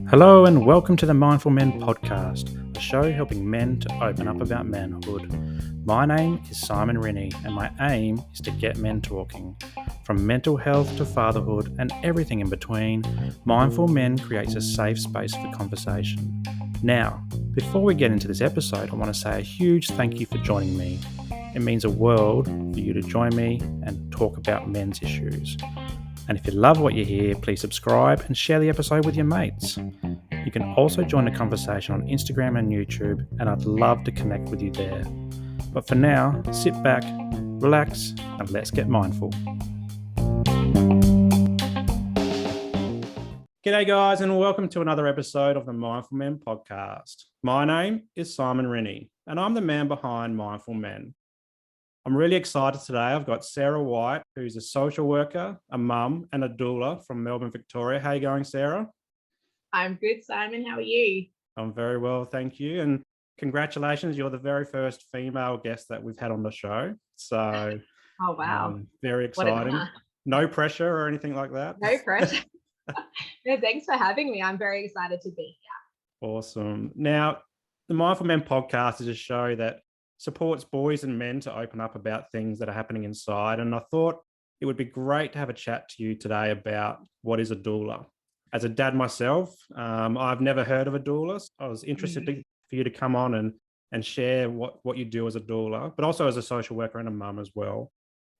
Hello and welcome to the Mindful Men podcast, a show helping men to open up about manhood. My name is Simon Rennie and my aim is to get men talking. From mental health to fatherhood and everything in between, Mindful Men creates a safe space for conversation. Now, before we get into this episode, I want to say a huge thank you for joining me. It means a world for you to join me and talk about men's issues. And if you love what you hear, please subscribe and share the episode with your mates. You can also join the conversation on Instagram and YouTube, and I'd love to connect with you there. But for now, sit back, relax, and let's get mindful. G'day guys, and welcome to another episode of the Mindful Men podcast. My name is Simon Rennie, and I'm the man behind Mindful Men. I'm really excited today. I've got Sarah White, who's a social worker, a mum, and a doula from Melbourne, Victoria. How are you going, Sarah? I'm good, Simon. How are you? I'm very well, thank you. And congratulations, you're the very first female guest that we've had on the show. So, oh, wow. Very exciting. No pressure or anything like that? No pressure. No, thanks for having me. I'm very excited to be here. Awesome. Now, the Mindful Men podcast is a show that supports boys and men to open up about things that are happening inside. And I thought it would be great to have a chat to you today about what is a doula. As a dad myself, I've never heard of a doula. So I was interested for you to come on and share what you do as a doula, but also as a social worker and a mum as well.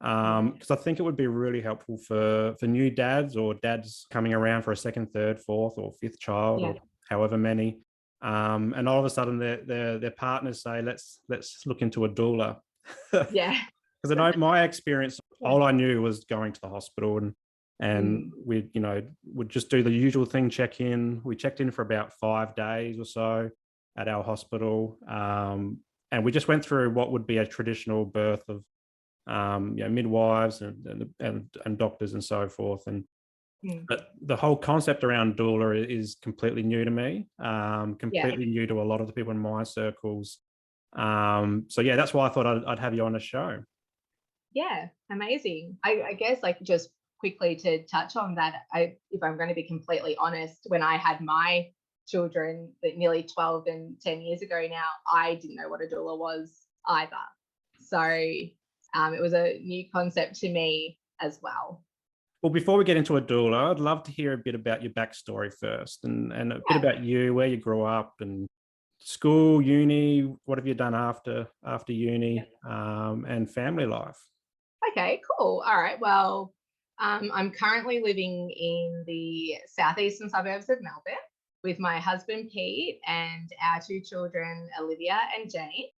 Because I think it would be really helpful for new dads or dads coming around for a second, third, fourth or fifth child or however many. And all of a sudden their partners say, let's look into a doula. Yeah. Because I know my experience, all I knew was going to the hospital and we, would just do the usual thing, check in. We checked in for about 5 days or so at our hospital. And we just went through what would be a traditional birth of midwives and doctors and so forth. But the whole concept around doula is completely new to me, completely new to a lot of the people in my circles. So that's why I thought I'd have you on the show. Yeah, amazing. I guess just quickly to touch on that, if I'm going to be completely honest, when I had my children nearly 12 and 10 years ago now, I didn't know what a doula was either. So it was a new concept to me as well. Well, before we get into a doula, I'd love to hear a bit about your backstory first and a bit about you, where you grew up and school, uni, what have you done after uni, and family life. Okay, cool. All right. Well, I'm currently living in the southeastern suburbs of Melbourne with my husband, Pete, and our 2 children, Olivia and Jane.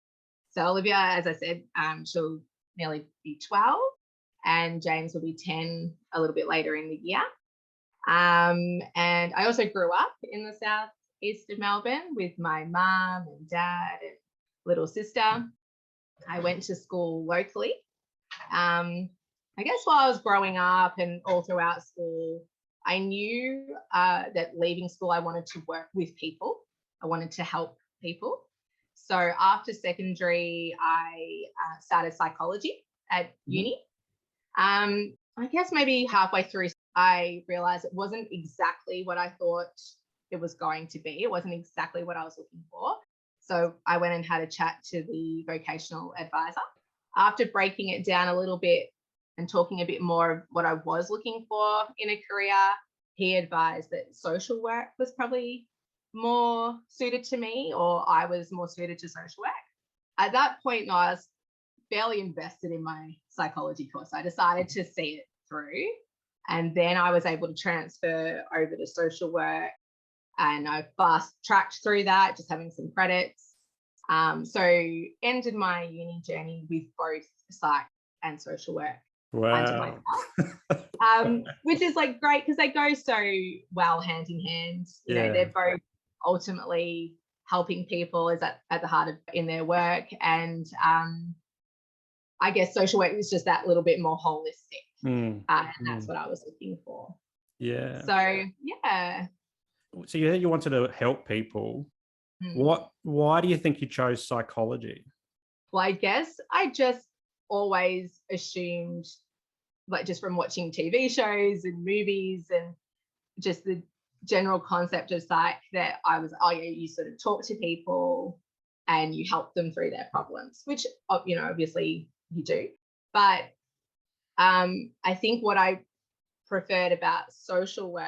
So Olivia, as I said, she'll nearly be 12. And James will be 10 a little bit later in the year. And I also grew up in the southeast of Melbourne with my mum and dad and little sister. I went to school locally. I guess while I was growing up and all throughout school, I knew that leaving school, I wanted to work with people. I wanted to help people. So after secondary, I started psychology at uni. I guess maybe halfway through, I realized it wasn't exactly what I thought it was going to be. It wasn't exactly what I was looking for. So I went and had a chat to the vocational advisor. After breaking it down a little bit and talking a bit more of what I was looking for in a career, he advised that social work was probably more suited to me, or I was more suited to social work. At that point, I was fairly invested in my psychology course. I decided to see it through, and then I was able to transfer over to social work, and I fast tracked through that, just having some credits. So ended my uni journey with both psych and social work. Wow. Which is great because they go so well hand in hand. You know, they're both ultimately helping people is at the heart of in their work, and I guess social work is just that little bit more holistic. And that's what I was looking for. Yeah. So, yeah. So you wanted to help people. Why do you think you chose psychology? Well, I guess I just always assumed like just from watching TV shows and movies and just the general concept of psych, that I was, oh yeah, you sort of talk to people and you help them through their problems, which, you know, obviously you do. But I think what I preferred about social work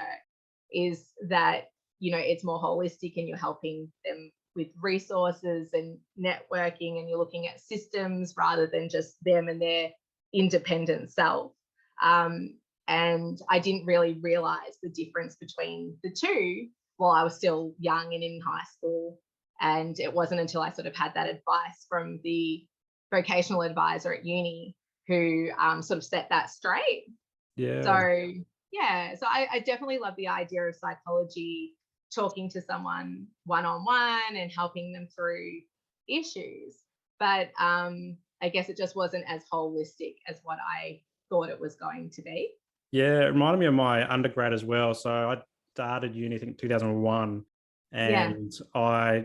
is that, you know, it's more holistic and you're helping them with resources and networking, and you're looking at systems rather than just them and their independent self. And I didn't really realize the difference between the two while I was still young and in high school. And it wasn't until I sort of had that advice from the vocational advisor at uni who sort of set that straight. Yeah. So yeah, so I definitely love the idea of psychology, talking to someone one-on-one and helping them through issues. But I guess it just wasn't as holistic as what I thought it was going to be. Yeah, it reminded me of my undergrad as well. So I started uni, I think 2001, and I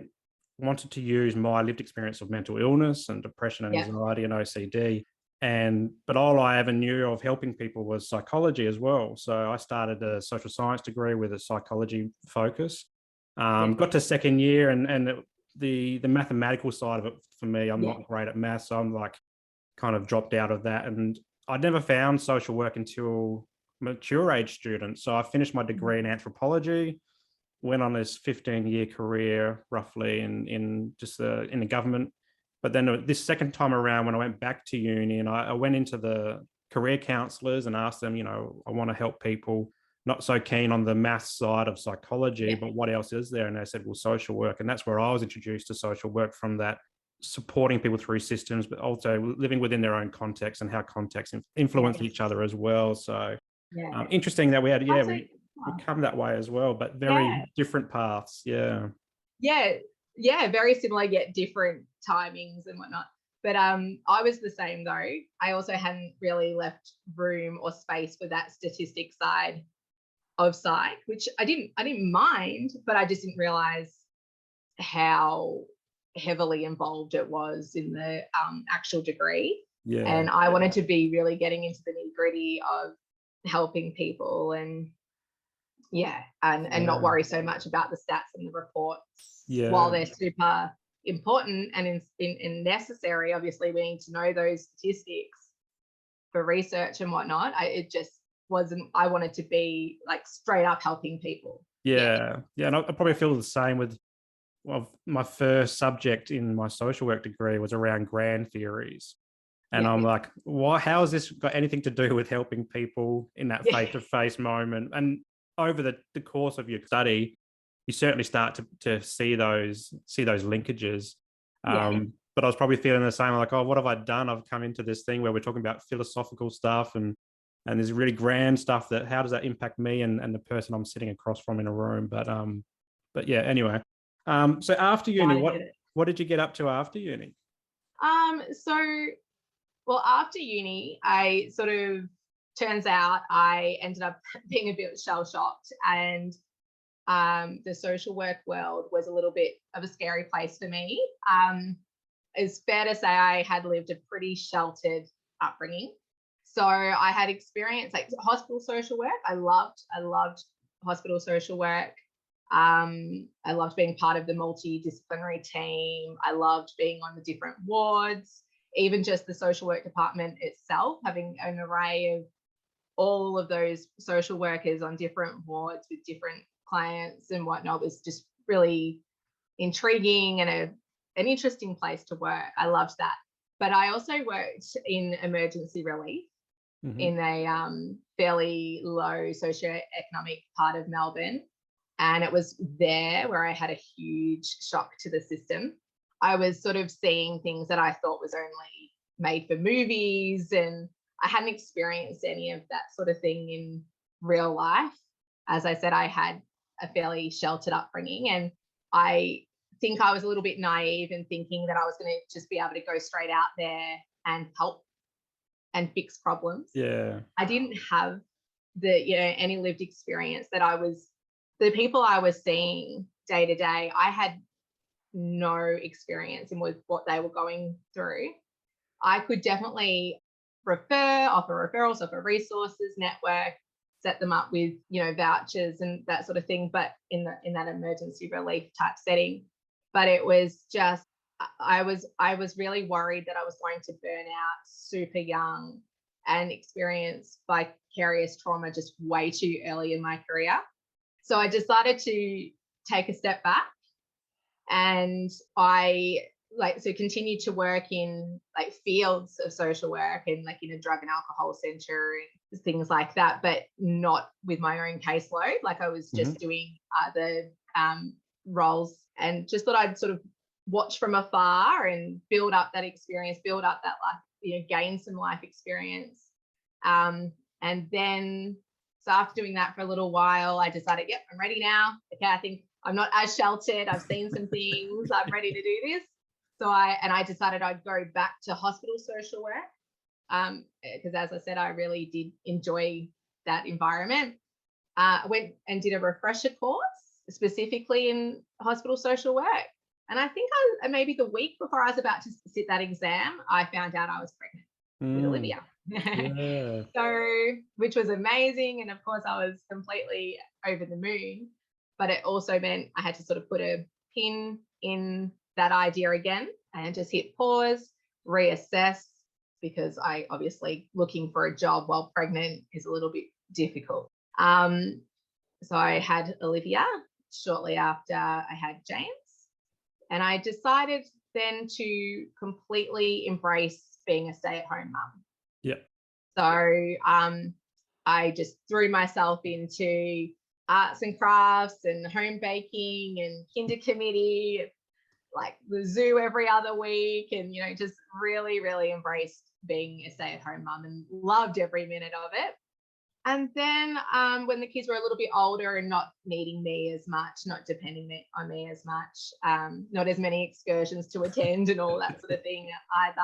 wanted to use my lived experience of mental illness and depression and anxiety and OCD. But all I ever knew of helping people was psychology as well. So I started a social science degree with a psychology focus. Got to second year, and the mathematical side of it for me, I'm not great at maths, so I'm like kind of dropped out of that. And I'd never found social work until mature age student. So I finished my degree in anthropology, went on this 15-year career roughly in just in the government. But then this second time around, when I went back to uni, and I went into the career counselors and asked them, you know, I want to help people, not so keen on the maths side of psychology, but what else is there? And they said, well, social work. And that's where I was introduced to social work, from that supporting people through systems, but also living within their own context and how contexts influence each other as well. So interesting that we had, we come that way as well, but very different paths. Very similar yet different timings and whatnot. But I was the same though. I also hadn't really left room or space for that statistic side of psych, which I didn't mind, but I just didn't realize how heavily involved it was in the actual degree. And I wanted to be really getting into the nitty-gritty of helping people and not worry so much about the stats and the reports. While they're super important and in necessary, obviously we need to know those statistics for research and whatnot. It just wasn't, I wanted to be like straight up helping people. And I probably feel the same with, well, my first subject in my social work degree was around grand theories. And I'm like, how has this got anything to do with helping people in that face-to-face moment? And over the course of your study, you certainly start to see those linkages. But I was probably feeling the same, like, oh, what have I done? I've come into this thing where we're talking about philosophical stuff and there's really grand stuff, that how does that impact me and the person I'm sitting across from in a room? But yeah, anyway. So after uni, what did you get up to after uni? Well, after uni, I sort of, turns out I ended up being a bit shell-shocked, and the social work world was a little bit of a scary place for me. It's fair to say I had lived a pretty sheltered upbringing. So I had experience like hospital social work. I loved hospital social work. I loved being part of the multidisciplinary team. I loved being on the different wards, even just the social work department itself, having an array of all of those social workers on different wards with different clients and whatnot was just really intriguing and an interesting place to work. I loved that. But I also worked in emergency relief in a fairly low socioeconomic part of Melbourne. And it was there where I had a huge shock to the system. I was sort of seeing things that I thought was only made for movies, and I hadn't experienced any of that sort of thing in real life. As I said, I had a fairly sheltered upbringing, and I think I was a little bit naive in thinking that I was going to just be able to go straight out there and help and fix problems. I didn't have any lived experience that the people I was seeing day to day, I had no experience in with what they were going through. I could definitely offer referrals, offer resources, network, set them up with, vouchers and that sort of thing, but in that emergency relief type setting. But it was just, I was really worried that I was going to burn out super young and experience vicarious trauma just way too early in my career. So I decided to take a step back, and I continued to work in fields of social work and in a drug and alcohol center and things like that, but not with my own caseload. I was just doing other roles, and just thought I'd sort of watch from afar and build up that experience, build up that life, gain some life experience. And then, so after doing that for a little while, I decided, yep, I'm ready now. Okay, I think I'm not as sheltered. I've seen some things. I'm ready to do this. So I decided I'd go back to hospital social work, because as I said, I really did enjoy that environment. I went and did a refresher course specifically in hospital social work. And I think maybe the week before I was about to sit that exam, I found out I was pregnant with Olivia. Yeah. So, which was amazing. And of course, I was completely over the moon. But it also meant I had to sort of put a pin in that idea again and just hit pause, reassess, because I obviously looking for a job while pregnant is a little bit difficult. So I had Olivia shortly after I had James. And I decided then to completely embrace being a stay-at-home mum. Yeah. So I just threw myself into arts and crafts and home baking and kinder committee, the zoo every other week, and just really, really embraced being a stay-at-home mum and loved every minute of it. And then when the kids were a little bit older and not needing me as much, not depending on me as much, not as many excursions to attend and all that sort of thing either,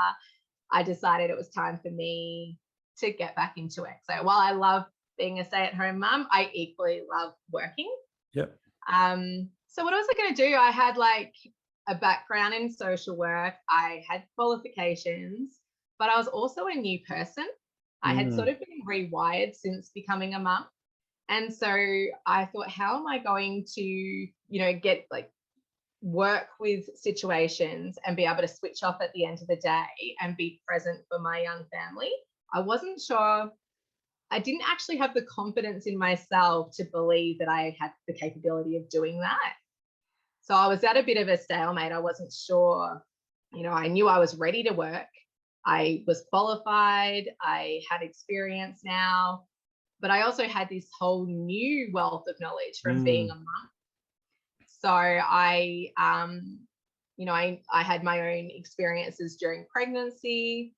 I decided it was time for me to get back into it. So while I love being a stay-at-home mum, I equally love working. Yep. So what was I going to do? I had a background in social work. I had qualifications, but I was also a new person. I had sort of been rewired since becoming a mum. And so I thought, how am I going to, get work with situations and be able to switch off at the end of the day and be present for my young family? I wasn't sure. I didn't actually have the confidence in myself to believe that I had the capability of doing that. So I was at a bit of a stalemate. I wasn't sure, I knew I was ready to work. I was qualified. I had experience now, but I also had this whole new wealth of knowledge from being a mum. So I had my own experiences during pregnancy,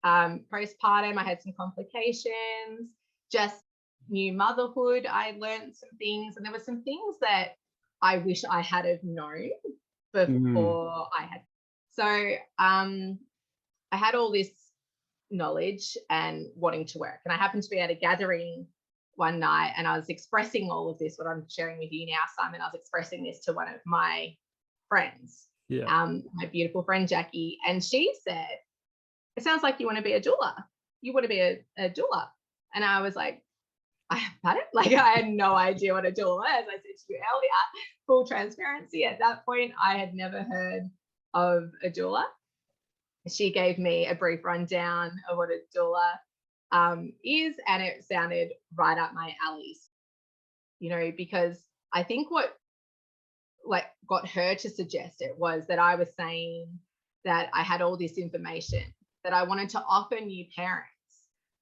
postpartum. I had some complications, just new motherhood. I learned some things, and there were some things that I wish I had have known before I had. So I had all this knowledge and wanting to work. And I happened to be at a gathering one night, and I was expressing all of this, what I'm sharing with you now, Simon. I was expressing this to one of my friends, my beautiful friend, Jackie. And she said, it sounds like you want to be a doula. You want to be a doula. And I was like, I had it. I had no idea what a doula was. As I said to you earlier, full transparency. At that point, I had never heard of a doula. She gave me a brief rundown of what a doula is, and it sounded right up my alleys, because I think what got her to suggest it was that I was saying that I had all this information that I wanted to offer new parents,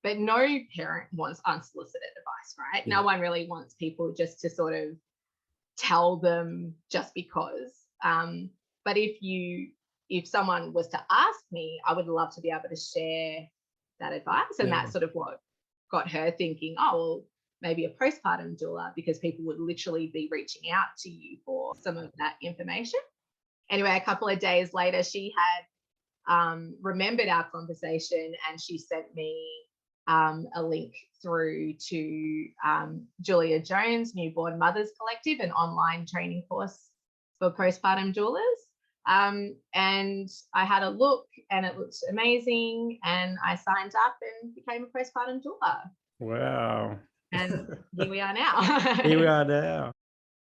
but no parent wants unsolicited advice, right? No one really wants people just to sort of tell them just because. But if someone was to ask me, I would love to be able to share that advice. And that's sort of what got her thinking, oh, well, maybe a postpartum doula, because people would literally be reaching out to you for some of that information. Anyway, a couple of days later, she had remembered our conversation, and she sent me a link through to Julia Jones' Newborn Mothers Collective, an online training course for postpartum doulas. And I had a look and it looked amazing. And I signed up and became a postpartum doula. Wow. And here we are now. Here we are now.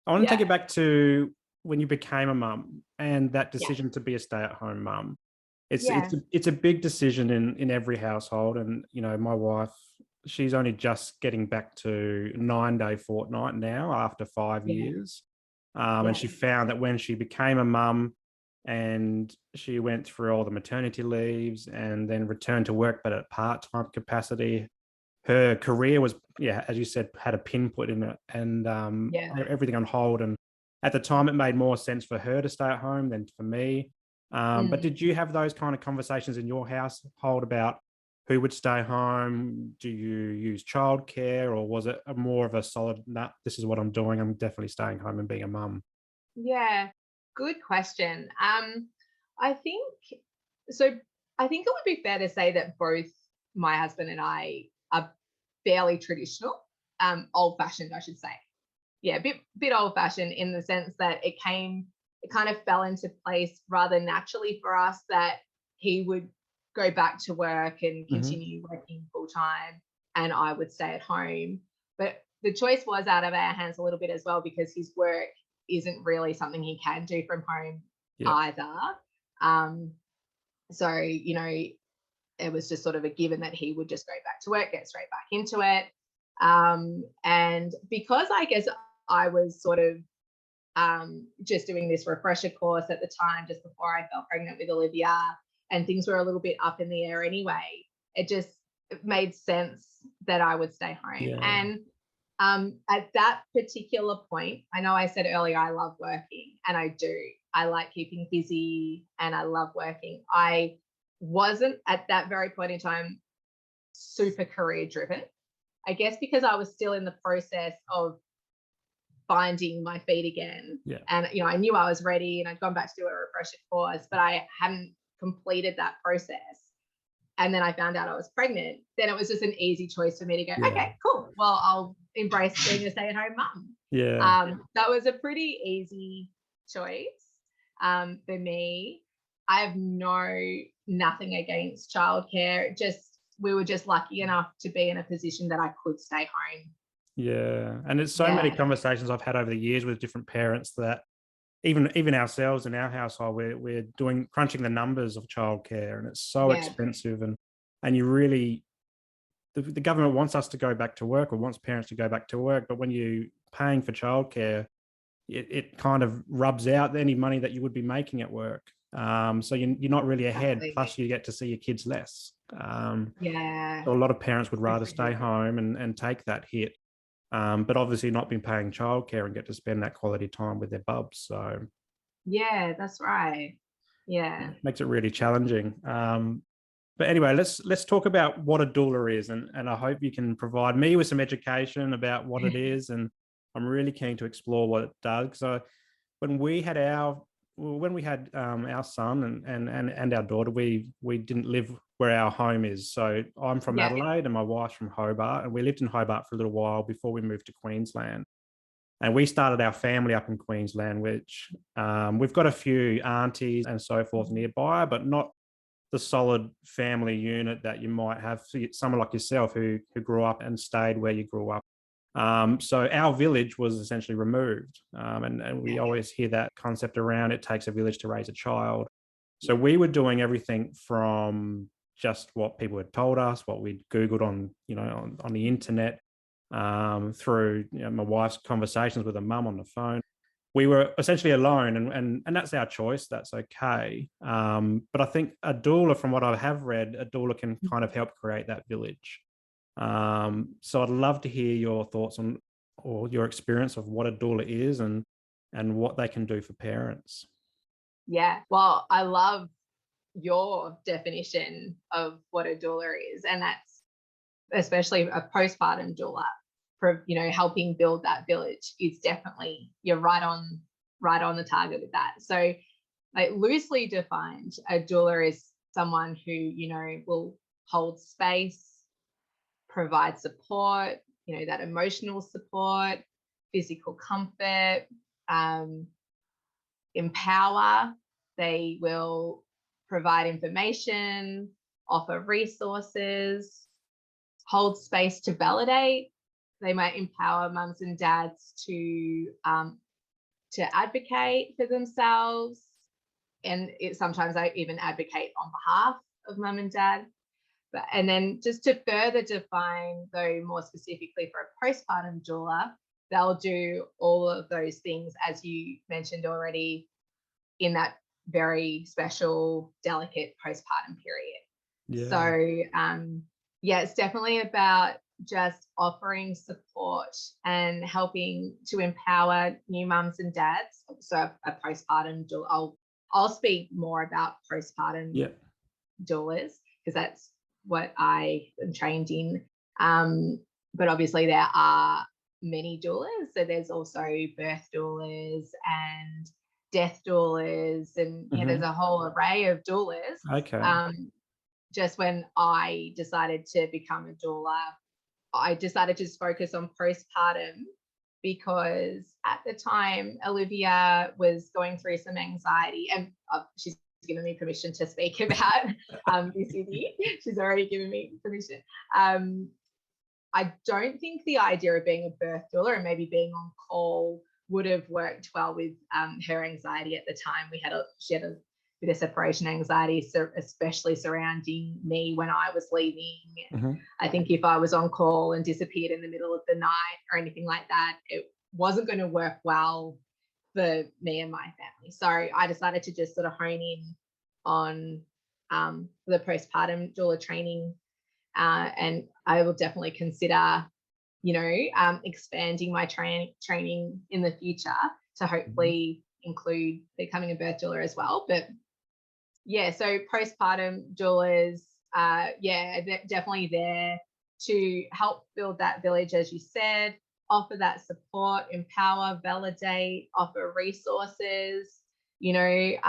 I want to take Yeah. it back to when you became a mum and that Yeah. decision to be a stay-at-home mum. It's Yeah. it's a big decision in every household, and my wife, she's only just getting back to 9-day fortnight now after 5 Yeah. years, and Yeah. she found that when she became a mum and she went through all the maternity leaves and then returned to work, but at part-time capacity, her career was, yeah, as you said, had a pinpoint in it, and Yeah. everything on hold. And at the time, it made more sense for her to stay at home than for me. But Mm. did you have those kind of conversations in your household about who would stay home? Do you use childcare, or was it more of a solid, nah, this is what I'm doing, I'm definitely staying home and being a mum? Yeah. Good question. I think so. I think it would be fair to say that both my husband and I are fairly traditional, old fashioned, I should say. Yeah, bit old fashioned in the sense that it kind of fell into place rather naturally for us that he would go back to work and Hmm. continue working full time, and I would stay at home. But the choice was out of our hands a little bit as well because his work isn't really something he can do from home Yeah. either. Um, so, it was just sort of a given that he would just go back to work, get straight back into it. And because I guess I was sort of just doing this refresher course at the time, just before I fell pregnant with Olivia, and things were a little bit up in the air anyway, it made sense that I would stay home. Yeah. And at that particular point, I know I said earlier I love working, and I do. I like keeping busy and I love working. I wasn't at that very point in time super career driven. I guess because I was still in the process of finding my feet again. Yeah. And, I knew I was ready and I'd gone back to do a refresher course, but I hadn't completed that process. And then I found out I was pregnant. Then it was just an easy choice for me to go, Yeah. okay, cool. Well, I'll embrace being a stay at home mum. Yeah. That was a pretty easy choice for me. I have nothing against childcare. We were just lucky enough to be in a position that I could stay home. Yeah. And there's so many Yeah. conversations I've had over the years with different parents that even ourselves in our household, we're doing crunching the numbers of childcare, and it's so Yeah. expensive, and you really, the government wants us to go back to work, or wants parents to go back to work, but when you paying for childcare, it kind of rubs out any money that you would be making at work. So you're not really ahead. Exactly. Plus, you get to see your kids less. Yeah. So a lot of parents would rather stay Agreed. home and take that hit, but obviously not been paying childcare and get to spend that quality time with their bubs. So Yeah, that's right. Yeah. makes it really challenging. But anyway, let's talk about what a doula is, and I hope you can provide me with some education about what it is, and I'm really keen to explore what it does. So when we had our son and our daughter, we didn't live where our home is. So I'm from Yeah. Adelaide and my wife's from Hobart, and we lived in Hobart for a little while before we moved to Queensland. And we started our family up in Queensland, which we've got a few aunties and so forth nearby, but not the solid family unit that you might have for someone like yourself who grew up and stayed where you grew up. So our village was essentially removed. And we always hear that concept around it takes a village to raise a child. So we were doing everything from just what people had told us, what we'd Googled on the internet, through my wife's conversations with her mum on the phone. We were essentially alone, and that's our choice. That's okay. But I think a doula, from what I have read, a doula can kind of help create that village. So I'd love to hear your thoughts on, or your experience of what a doula is, and what they can do for parents. Yeah. Well, I love your definition of what a doula is, and that's especially a postpartum doula for helping build that village. It's definitely, you're right on the target with that. So, like, loosely defined, a doula is someone who will hold space, provide support, that emotional support, physical comfort, empower, They will provide information, offer resources, hold space to validate. They might empower mums and dads to advocate for themselves. And sometimes I even advocate on behalf of mum and dad. And then just to further define, though, more specifically for a postpartum doula, they'll do all of those things, as you mentioned already, in that very special, delicate postpartum period. Yeah. So, it's definitely about just offering support and helping to empower new mums and dads. So a postpartum doula, I'll speak more about postpartum doulas, because that's what I am trained in. But obviously there are many doulas. So there's also birth doulas and death doulas, and there's a whole array of doulas. Okay. Just when I decided to become a doula, I decided to just focus on postpartum, because at the time Olivia was going through some anxiety, and she's given me permission to speak about this with you. She's already given me permission. I don't think the idea of being a birth doula and maybe being on call would have worked well with her anxiety at the time. She had a bit of separation anxiety, so especially surrounding me when I was leaving. I think if I was on call and disappeared in the middle of the night or anything like that, it wasn't going to work well for me and my family. So I decided to just sort of hone in on the postpartum doula training, and I will definitely consider, expanding my training in the future to hopefully include becoming a birth doula as well. But so postpartum doulas, they're definitely there to help build that village, as you said, offer that support, empower, validate, offer resources. It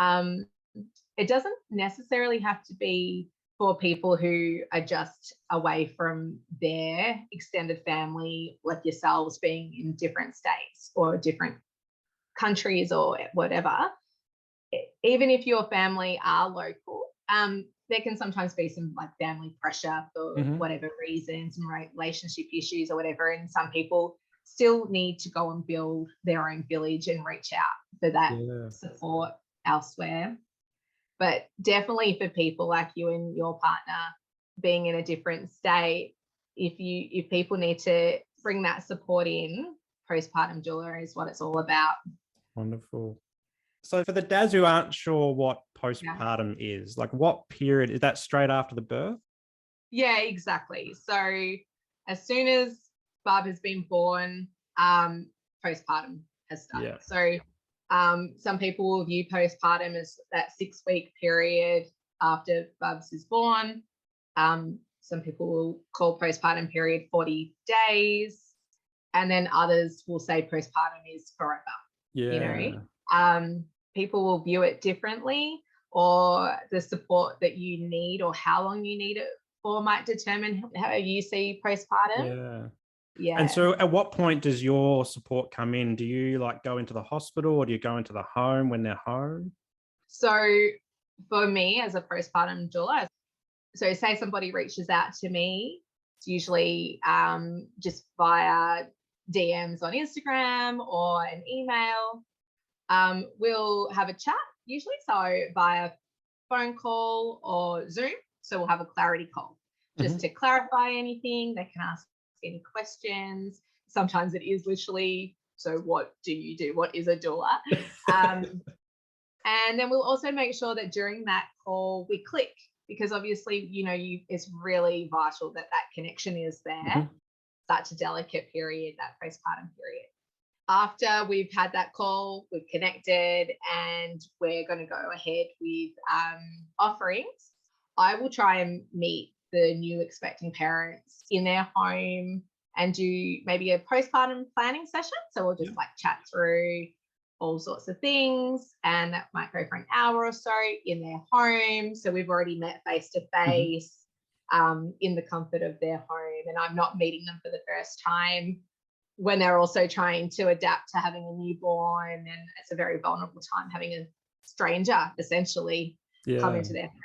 doesn't necessarily have to be for people who are just away from their extended family, like yourselves being in different states or different countries or whatever. Even if your family are local, there can sometimes be some like family pressure for whatever reasons, and relationship issues or whatever. And some people still need to go and build their own village and reach out for that support elsewhere. But definitely for people like you and your partner being in a different state, if people need to bring that support in, postpartum doula is what it's all about. Wonderful. So for the dads who aren't sure what postpartum is, like what period is that? Straight after the birth? Yeah, exactly. So as soon as Barb has been born, postpartum has started. So some people will view postpartum as that 6-week period after Bubs is born. Some people will call postpartum period 40 days. And then others will say postpartum is forever. People will view it differently, or the support that you need or how long you need it for might determine how you see postpartum. Yeah. And so at what point does your support come in? Do you go into the hospital, or do you go into the home when they're home? So for me as a postpartum doula, so say somebody reaches out to me, it's usually just via DMs on Instagram or an email. We'll have a chat usually, so via phone call or Zoom. So we'll have a clarity call just to clarify anything. They can ask any questions. Sometimes it is literally, so what do you do? What is a doula? And then we'll also make sure that during that call we click, because obviously, it's really vital that connection is there. Such a delicate period, that postpartum period. After we've had that call, we've connected, and we're going to go ahead with offerings, I will try and meet the new expecting parents in their home and do maybe a postpartum planning session. So we'll just chat through all sorts of things, and that might go for an hour or so in their home. So we've already met face to face in the comfort of their home, and I'm not meeting them for the first time when they're also trying to adapt to having a newborn, and it's a very vulnerable time having stranger essentially come Yeah. into their home.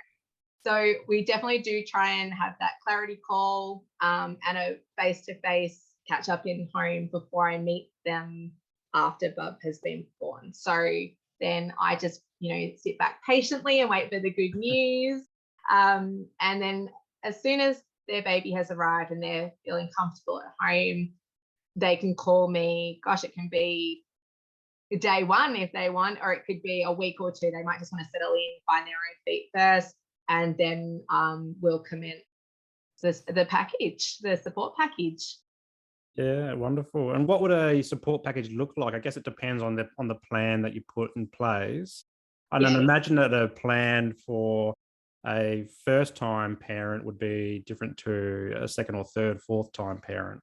So we definitely do try and have that clarity call and a face-to-face catch up in home before I meet them after Bub has been born. So then I just, sit back patiently and wait for the good news. And then as soon as their baby has arrived and they're feeling comfortable at home, they can call me. Gosh, it can be day one if they want, or it could be a week or two. They might just want to settle in, find their own feet first, and then we'll commence the package, the support package. Yeah, wonderful. And what would a support package look like? I guess it depends on the plan that you put in place. And then imagine that a plan for a first-time parent would be different to a second or third, fourth-time parent.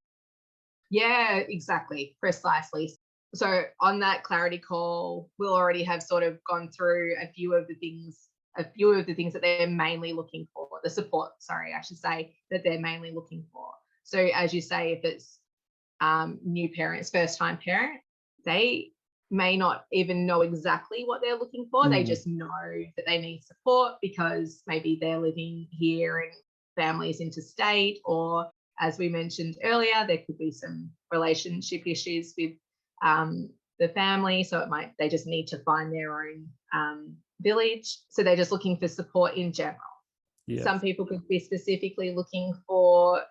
Yeah, exactly, precisely. So on that clarity call, we'll already have sort of gone through a few of the things that they're mainly looking for, the support, I should say, that they're mainly looking for. So as you say, if it's new parents, first time parent, they may not even know exactly what they're looking for. They just know that they need support because maybe they're living here and families interstate, or as we mentioned earlier, there could be some relationship issues with the family. So they just need to find their own village. So they're just looking for support in general. Yes. Some people could be specifically looking for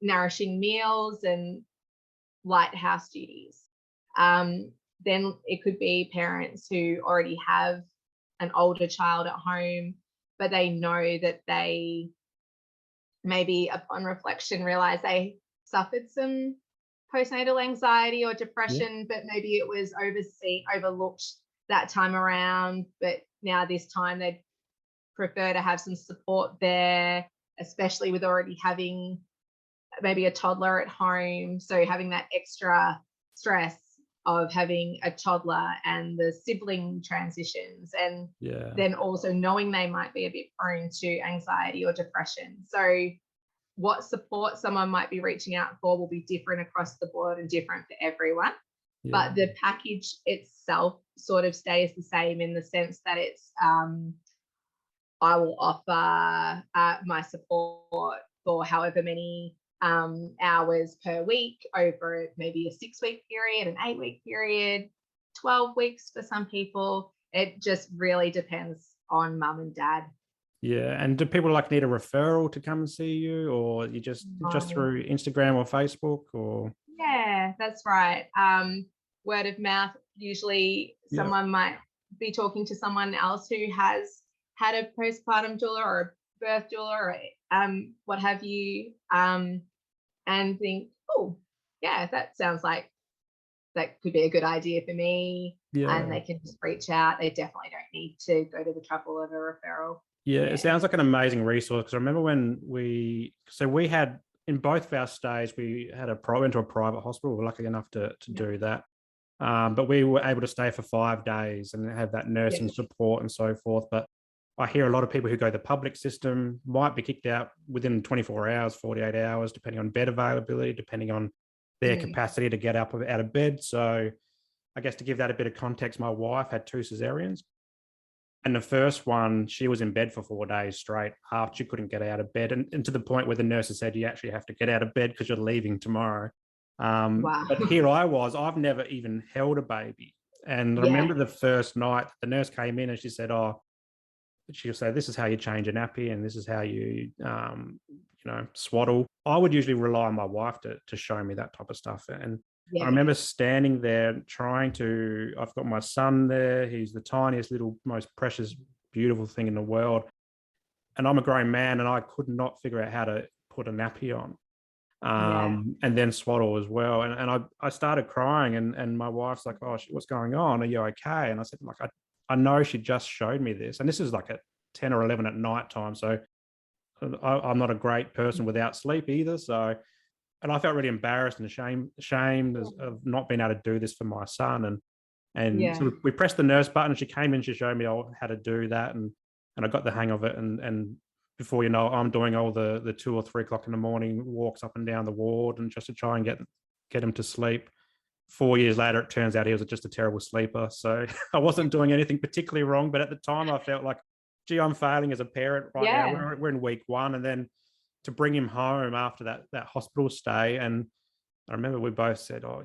nourishing meals and light house duties. Then it could be parents who already have an older child at home, but they know that they maybe upon reflection realize they suffered some postnatal anxiety or depression, but maybe it was overlooked that time around, but now this time they'd prefer to have some support there, especially with already having maybe a toddler at home. So having that extra stress of having a toddler and the sibling transitions, and then also knowing they might be a bit prone to anxiety or depression. So what support someone might be reaching out for will be different across the board and different for everyone. But the package itself sort of stays the same in the sense that it's I will offer my support for however many hours per week over maybe a 6-week period, an 8-week period, 12 weeks for some people. It just really depends on mum and dad. Yeah. And do people need a referral to come and see you, or you just through Instagram or Facebook, or? Yeah, that's right. Word of mouth. Usually someone might be talking to someone else who has had a postpartum doula or a birth doula or what have you, and think, oh, yeah, that sounds like that could be a good idea for me. And they can just reach out. They definitely don't need to go to the trouble of a referral. Yeah, it sounds like an amazing resource, because I remember when we had, in both of our stays, we went to a private hospital. We were lucky enough to do that. But we were able to stay for 5 days and have that nursing support and so forth. But I hear a lot of people who go the public system might be kicked out within 24 hours, 48 hours, depending on bed availability, depending on their capacity to get up out of bed. So I guess to give that a bit of context, my wife had 2 cesareans. And the first one, she was in bed for 4 days straight after she couldn't get out of bed. And to the point where the nurses said, you actually have to get out of bed because you're leaving tomorrow. Wow. But here I was, I've never even held a baby. And I remember the first night the nurse came in and she said, she'll say, this is how you change a nappy and this is how you, swaddle. I would usually rely on my wife to show me that type of stuff. And I remember standing there I've got my son there. He's the tiniest little, most precious, beautiful thing in the world. And I'm a grown man and I could not figure out how to put a nappy on. And then swaddle as well. And I started crying and my wife's like, oh, what's going on? Are you okay? And I said, I know she just showed me this. And this is at 10 or 11 at night time. So I'm not a great person without sleep either. So, and I felt really embarrassed and ashamed of not being able to do this for my son. And so we pressed the nurse button and she came in, she showed me how to do that. And I got the hang of it. And before you know it, I'm doing all the 2 or 3 o'clock in the morning walks up and down the ward and just to try and get him to sleep 4 years later, it turns out he was just a terrible sleeper. So I wasn't doing anything particularly wrong. But at the time, I felt like, gee, I'm failing as a parent right now. We're in week 1. And then to bring him home after that hospital stay. And I remember we both said, oh,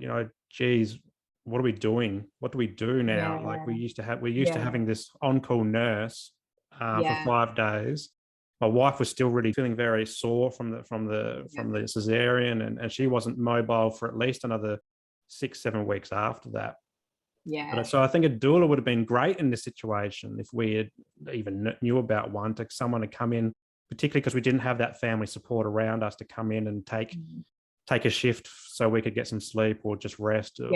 geez, what are we doing? What do we do now? Like we're used to having this on-call nurse for 5 days. My wife was still really feeling very sore from the cesarean, and she wasn't mobile for at least another 6-7 weeks after that. So I think a doula would have been great in this situation if we had even knew about one, to someone to come in, particularly because we didn't have that family support around us to come in and take a shift so we could get some sleep or just rest or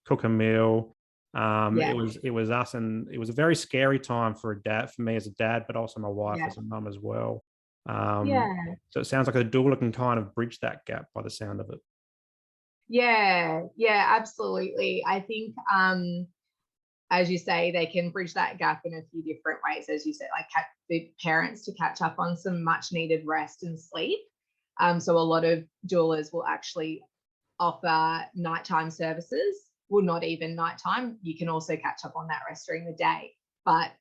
cook a meal. It was us, and it was a very scary time for me as a dad, but also my wife as a mum as well. So it sounds like a doula can kind of bridge that gap by the sound of it. Yeah, absolutely. I think, as you say, they can bridge that gap in a few different ways. As you said, like the parents to catch up on some much needed rest and sleep. So a lot of doulas will actually offer nighttime services. Well, not even nighttime. You can also catch up on that rest during the day. But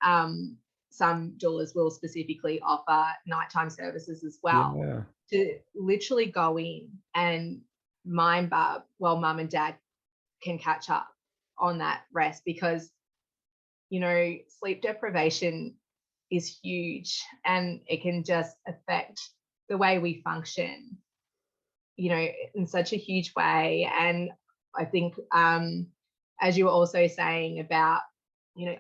some doulas will specifically offer nighttime services as well, to literally go in and mind Bub while mum and dad can catch up on that rest, because sleep deprivation is huge, and it can just affect the way we function in such a huge way. And I think as you were also saying about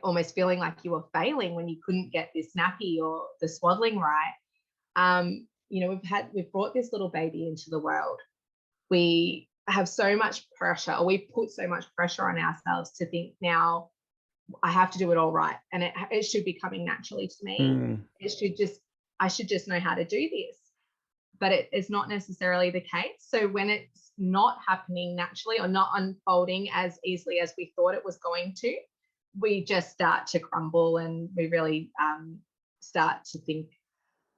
almost feeling like you were failing when you couldn't get this nappy or the swaddling right, we've brought this little baby into the world. We have so much pressure, or we put so much pressure on ourselves to think, now I have to do it all right, and it should be coming naturally to me. I should just know how to do this. But it is not necessarily the case. So when it's not happening naturally or not unfolding as easily as we thought it was going to, we just start to crumble, and we really start to think,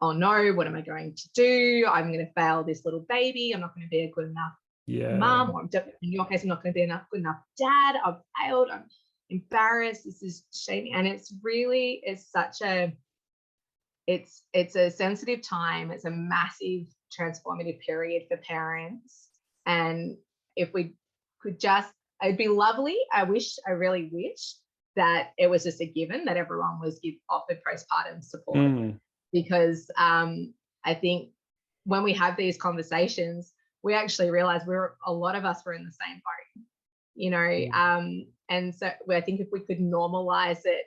oh no, what am I going to do? I'm going to fail this little baby. I'm not going to be a good enough mom, or in your case, I'm not going to be a good enough dad. I've failed. I'm embarrassed. This is shaming. And it's a sensitive time. It's a massive transformative period for parents. And if we could it'd be lovely. I really wish that it was just a given that everyone was offered postpartum support. Because I think when we have these conversations, we actually realize a lot of us were in the same boat, and so I think if we could normalize it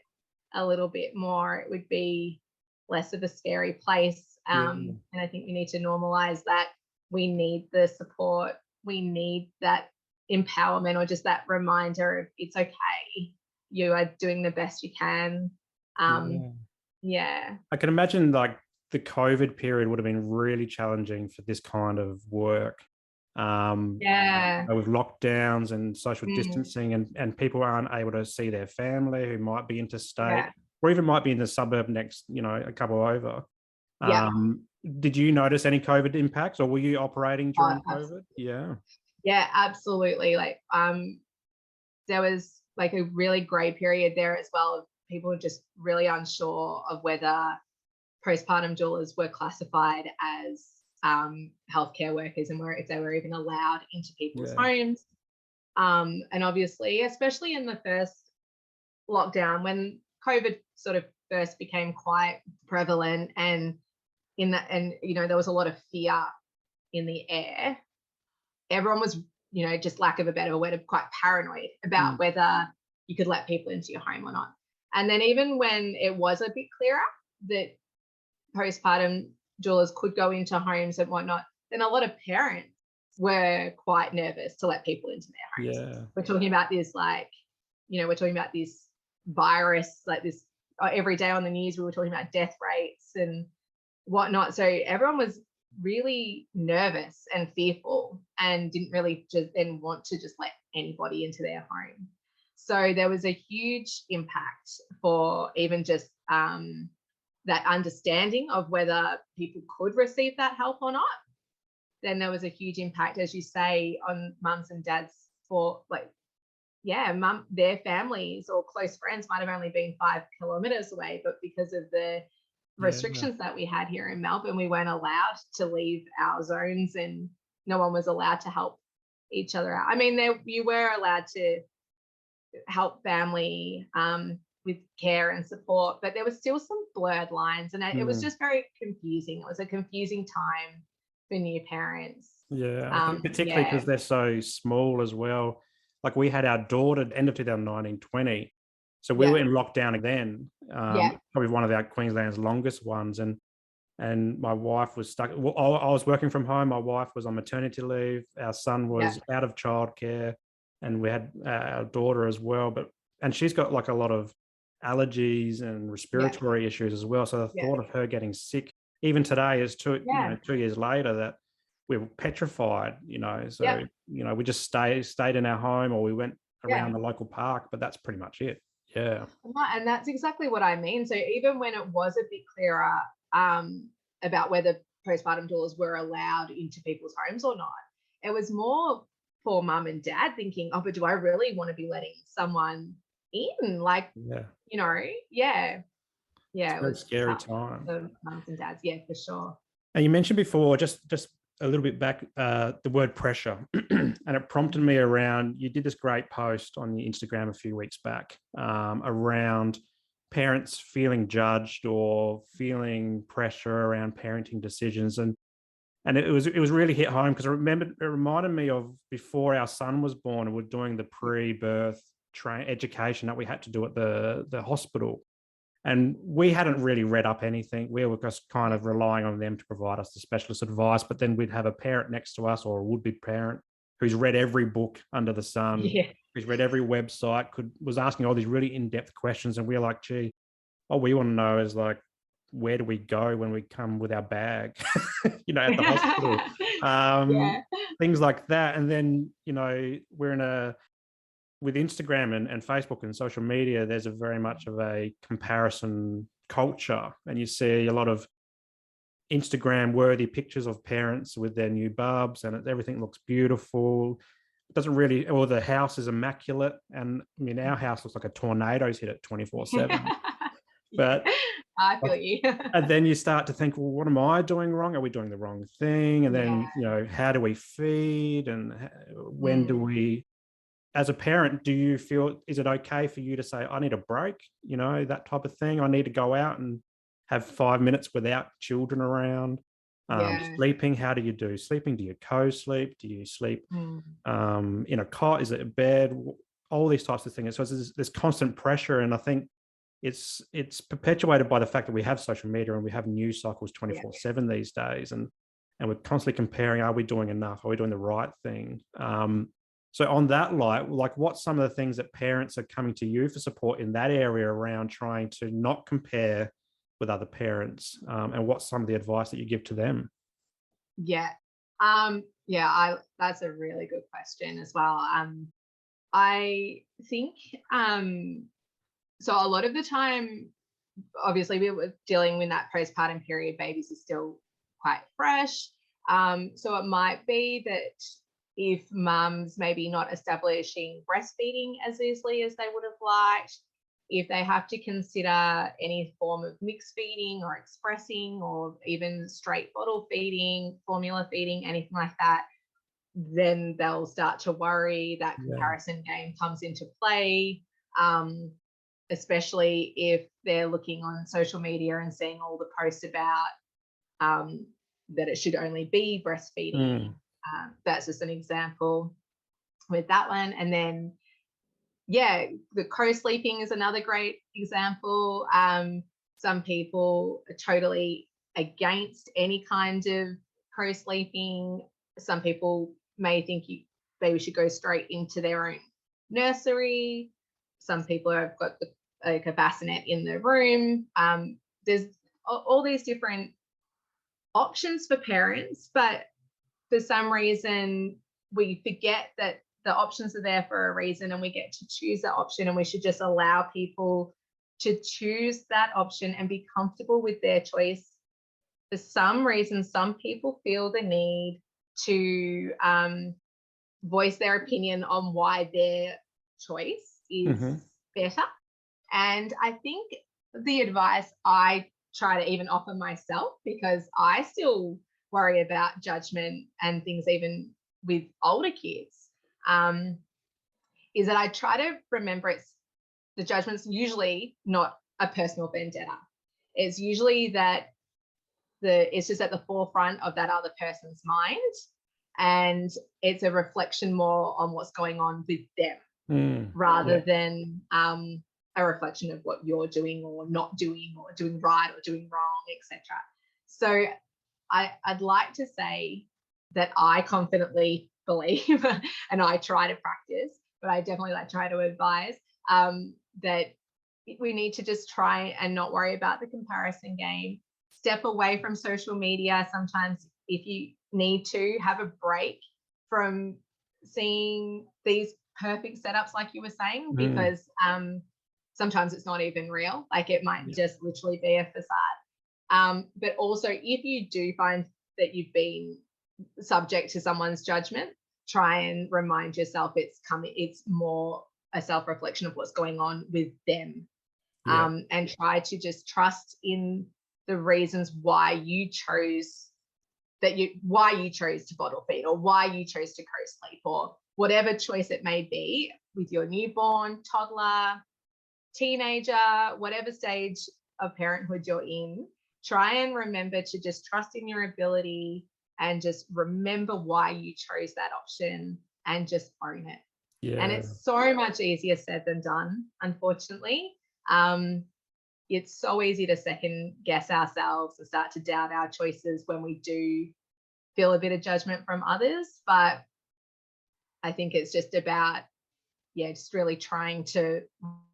a little bit more, it would be less of a scary place. And I think we need to normalize that we need the support, we need that empowerment, or just that reminder of it's okay, you are doing the best you can. I can imagine like the COVID period would have been really challenging for this kind of work. With lockdowns and social distancing, and people aren't able to see their family who might be interstate, or even might be in the suburb next, a couple over. Did you notice any COVID impacts, or were you operating during COVID? Yeah, absolutely. Like there was like a really great period there as well of people were just really unsure of whether postpartum doulas were classified as healthcare workers, and if they were even allowed into people's homes. And obviously, especially in the first lockdown, when COVID sort of first became quite prevalent, and there was a lot of fear in the air, everyone was, just lack of a better word, quite paranoid about whether you could let people into your home or not. And then even when it was a bit clearer that postpartum doulas could go into homes and whatnot, then a lot of parents were quite nervous to let people into their homes. We're talking about this, we're talking about this virus, like this every day on the news. We were talking about death rates and whatnot. So everyone was really nervous and fearful, and didn't really just then want to just let anybody into their home. So there was a huge impact for even just that understanding of whether people could receive that help or not. Then there was a huge impact, as you say, on mums and dads for their families or close friends might have only been 5 kilometers away, but because of the Yeah. restrictions that we had here in Melbourne, we weren't allowed to leave our zones, and no one was allowed to help each other out. I mean, you were allowed to help family with care and support, but there was still some blurred lines, and it was just very confusing. It was a confusing time for new parents. Yeah, I think particularly because they're so small as well. Like we had our daughter end of 2019-20, so we were in lockdown then. Probably one of our Queensland's longest ones, and my wife was stuck. Well, I was working from home. My wife was on maternity leave. Our son was out of childcare, and we had our daughter as well. And she's got like a lot of allergies and respiratory issues as well. So the thought of her getting sick, even today, is 2 years later, that we were petrified. So we just stayed in our home, or we went around the local park, but that's pretty much it. Yeah. And that's exactly what I mean. So even when it was a bit clearer about whether postpartum doulas were allowed into people's homes or not, it was more for mum and dad thinking, oh, but do I really want to be letting someone in? Like, it was a scary time for mums and dads. Yeah, for sure. And you mentioned before, just a little bit back, the word pressure, and it prompted me around, you did this great post on your Instagram a few weeks back around parents feeling judged or feeling pressure around parenting decisions. And it was really hit home, because I remember it reminded me of before our son was born, and we're doing the pre-birth education that we had to do at the hospital. And we hadn't really read up anything. We were just kind of relying on them to provide us the specialist advice. But then we'd have a parent next to us, or a would-be parent, who's read every book under the sun, who's read every website, was asking all these really in-depth questions. And we were like, gee, all we want to know is, like, where do we go when we come with our bag, at the hospital, things like that. And then, we're with Instagram and Facebook and social media, there's a very much of a comparison culture, and you see a lot of Instagram worthy pictures of parents with their new bubs, and everything looks beautiful. It doesn't really, or the house is immaculate. And I mean, our house looks like a tornado's hit it 24/7. But I feel you. And then you start to think, well, what am I doing wrong? Are we doing the wrong thing? And then, how do we feed? And when do we, as a parent, do you feel, is it okay for you to say, I need a break, that type of thing? I need to go out and have 5 minutes without children around. Sleeping, how do you do sleeping? Do you co-sleep? Do you sleep in a cot? Is it a bed? All these types of things. So there's constant pressure. And I think it's perpetuated by the fact that we have social media and we have news cycles 24/7 these days. And we're constantly comparing, are we doing enough? Are we doing the right thing? So on that light, like, what's some of the things that parents are coming to you for support in that area around trying to not compare with other parents? And what's some of the advice that you give to them? That's a really good question as well. I think, so a lot of the time, obviously we were dealing with that postpartum period, babies are still quite fresh. So it might be that if mums maybe not establishing breastfeeding as easily as they would have liked, if they have to consider any form of mixed feeding or expressing, or even straight bottle feeding, formula feeding, anything like that, then they'll start to worry. That comparison game comes into play, especially if they're looking on social media and seeing all the posts about that it should only be breastfeeding. That's just an example with that one. And then, the co-sleeping is another great example. Some people are totally against any kind of co-sleeping. Some people may think baby should go straight into their own nursery. Some people have got a bassinet in the room. There's all these different options for parents, but for some reason we forget that the options are there for a reason, and we get to choose that option, and we should just allow people to choose that option and be comfortable with their choice. For some reason, some people feel the need to voice their opinion on why their choice is better. And I think the advice I try to even offer myself, because I still worry about judgment and things even with older kids, is that I try to remember the judgment's usually not a personal vendetta. It's usually that it's just at the forefront of that other person's mind, and it's a reflection more on what's going on with them rather than a reflection of what you're doing or not doing or doing right or doing wrong, etc. So I'd like to say that I confidently believe and I try to practice, but I definitely try to advise that we need to just try and not worry about the comparison game. Step away from social media. Sometimes if you need to, have a break from seeing these perfect setups like you were saying, because sometimes it's not even real. Like it might just literally be a facade. But also if you do find that you've been subject to someone's judgment, try and remind yourself it's more a self-reflection of what's going on with them. And try to just trust in the reasons why you chose to bottle feed, or why you chose to co-sleep, or whatever choice it may be with your newborn, toddler, teenager, whatever stage of parenthood you're in. Try and remember to just trust in your ability and just remember why you chose that option and just own it. And it's so much easier said than done, unfortunately. It's so easy to second guess ourselves and start to doubt our choices when we do feel a bit of judgment from others. But I think it's just about, just really trying to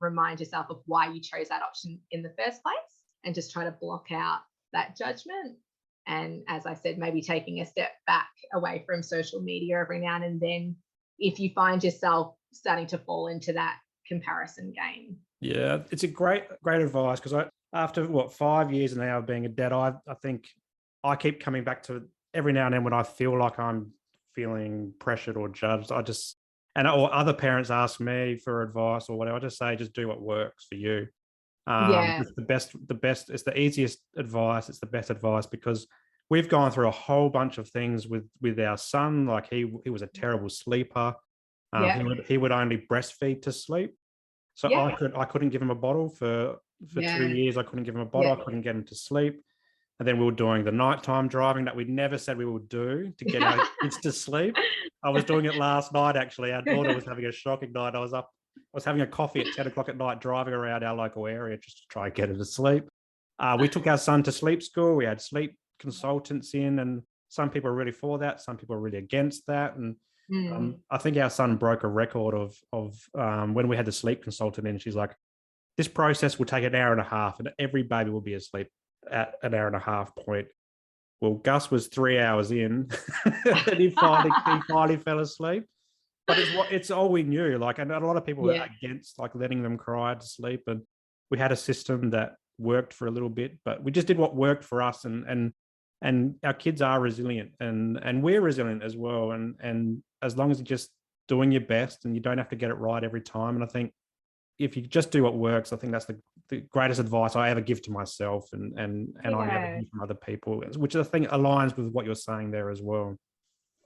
remind yourself of why you chose that option in the first place, and just try to block out that judgment. And as I said, maybe taking a step back away from social media every now and then if you find yourself starting to fall into that comparison game. Yeah, it's a great advice, because after 5 years now of being a dad, I think I keep coming back to it every now and then when I feel like I'm feeling pressured or judged. Or other parents ask me for advice or whatever, I just say, just do what works for you. It's the best, it's the easiest advice, it's the best advice, because we've gone through a whole bunch of things with our son. Like he was a terrible sleeper. He would only breastfeed to sleep. So I couldn't give him a bottle for 2 years. I couldn't give him a bottle. I couldn't get him to sleep. And then we were doing the nighttime driving that we never said we would do to get our kids to sleep. I was doing it last night, actually. Our daughter was having a shocking night. I was having a coffee at 10 o'clock at night, driving around our local area just to try and get her to sleep. We took our son to sleep school. We had sleep consultants in, and some people are really for that. Some people are really against that. And I think our son broke a record of when we had the sleep consultant in. She's like, this process will take an hour and a half, and every baby will be asleep at an hour and a half point. Well, Gus was 3 hours in, and he finally fell asleep. But it's all we knew. Like, and a lot of people were against letting them cry to sleep, and we had a system that worked for a little bit, but we just did what worked for us. And our kids are resilient, and we're resilient as well. And as long as you're just doing your best, and you don't have to get it right every time. And I think if you just do what works, I think that's the greatest advice I ever give to myself, and I ever hear from other people, which I think aligns with what you're saying there as well.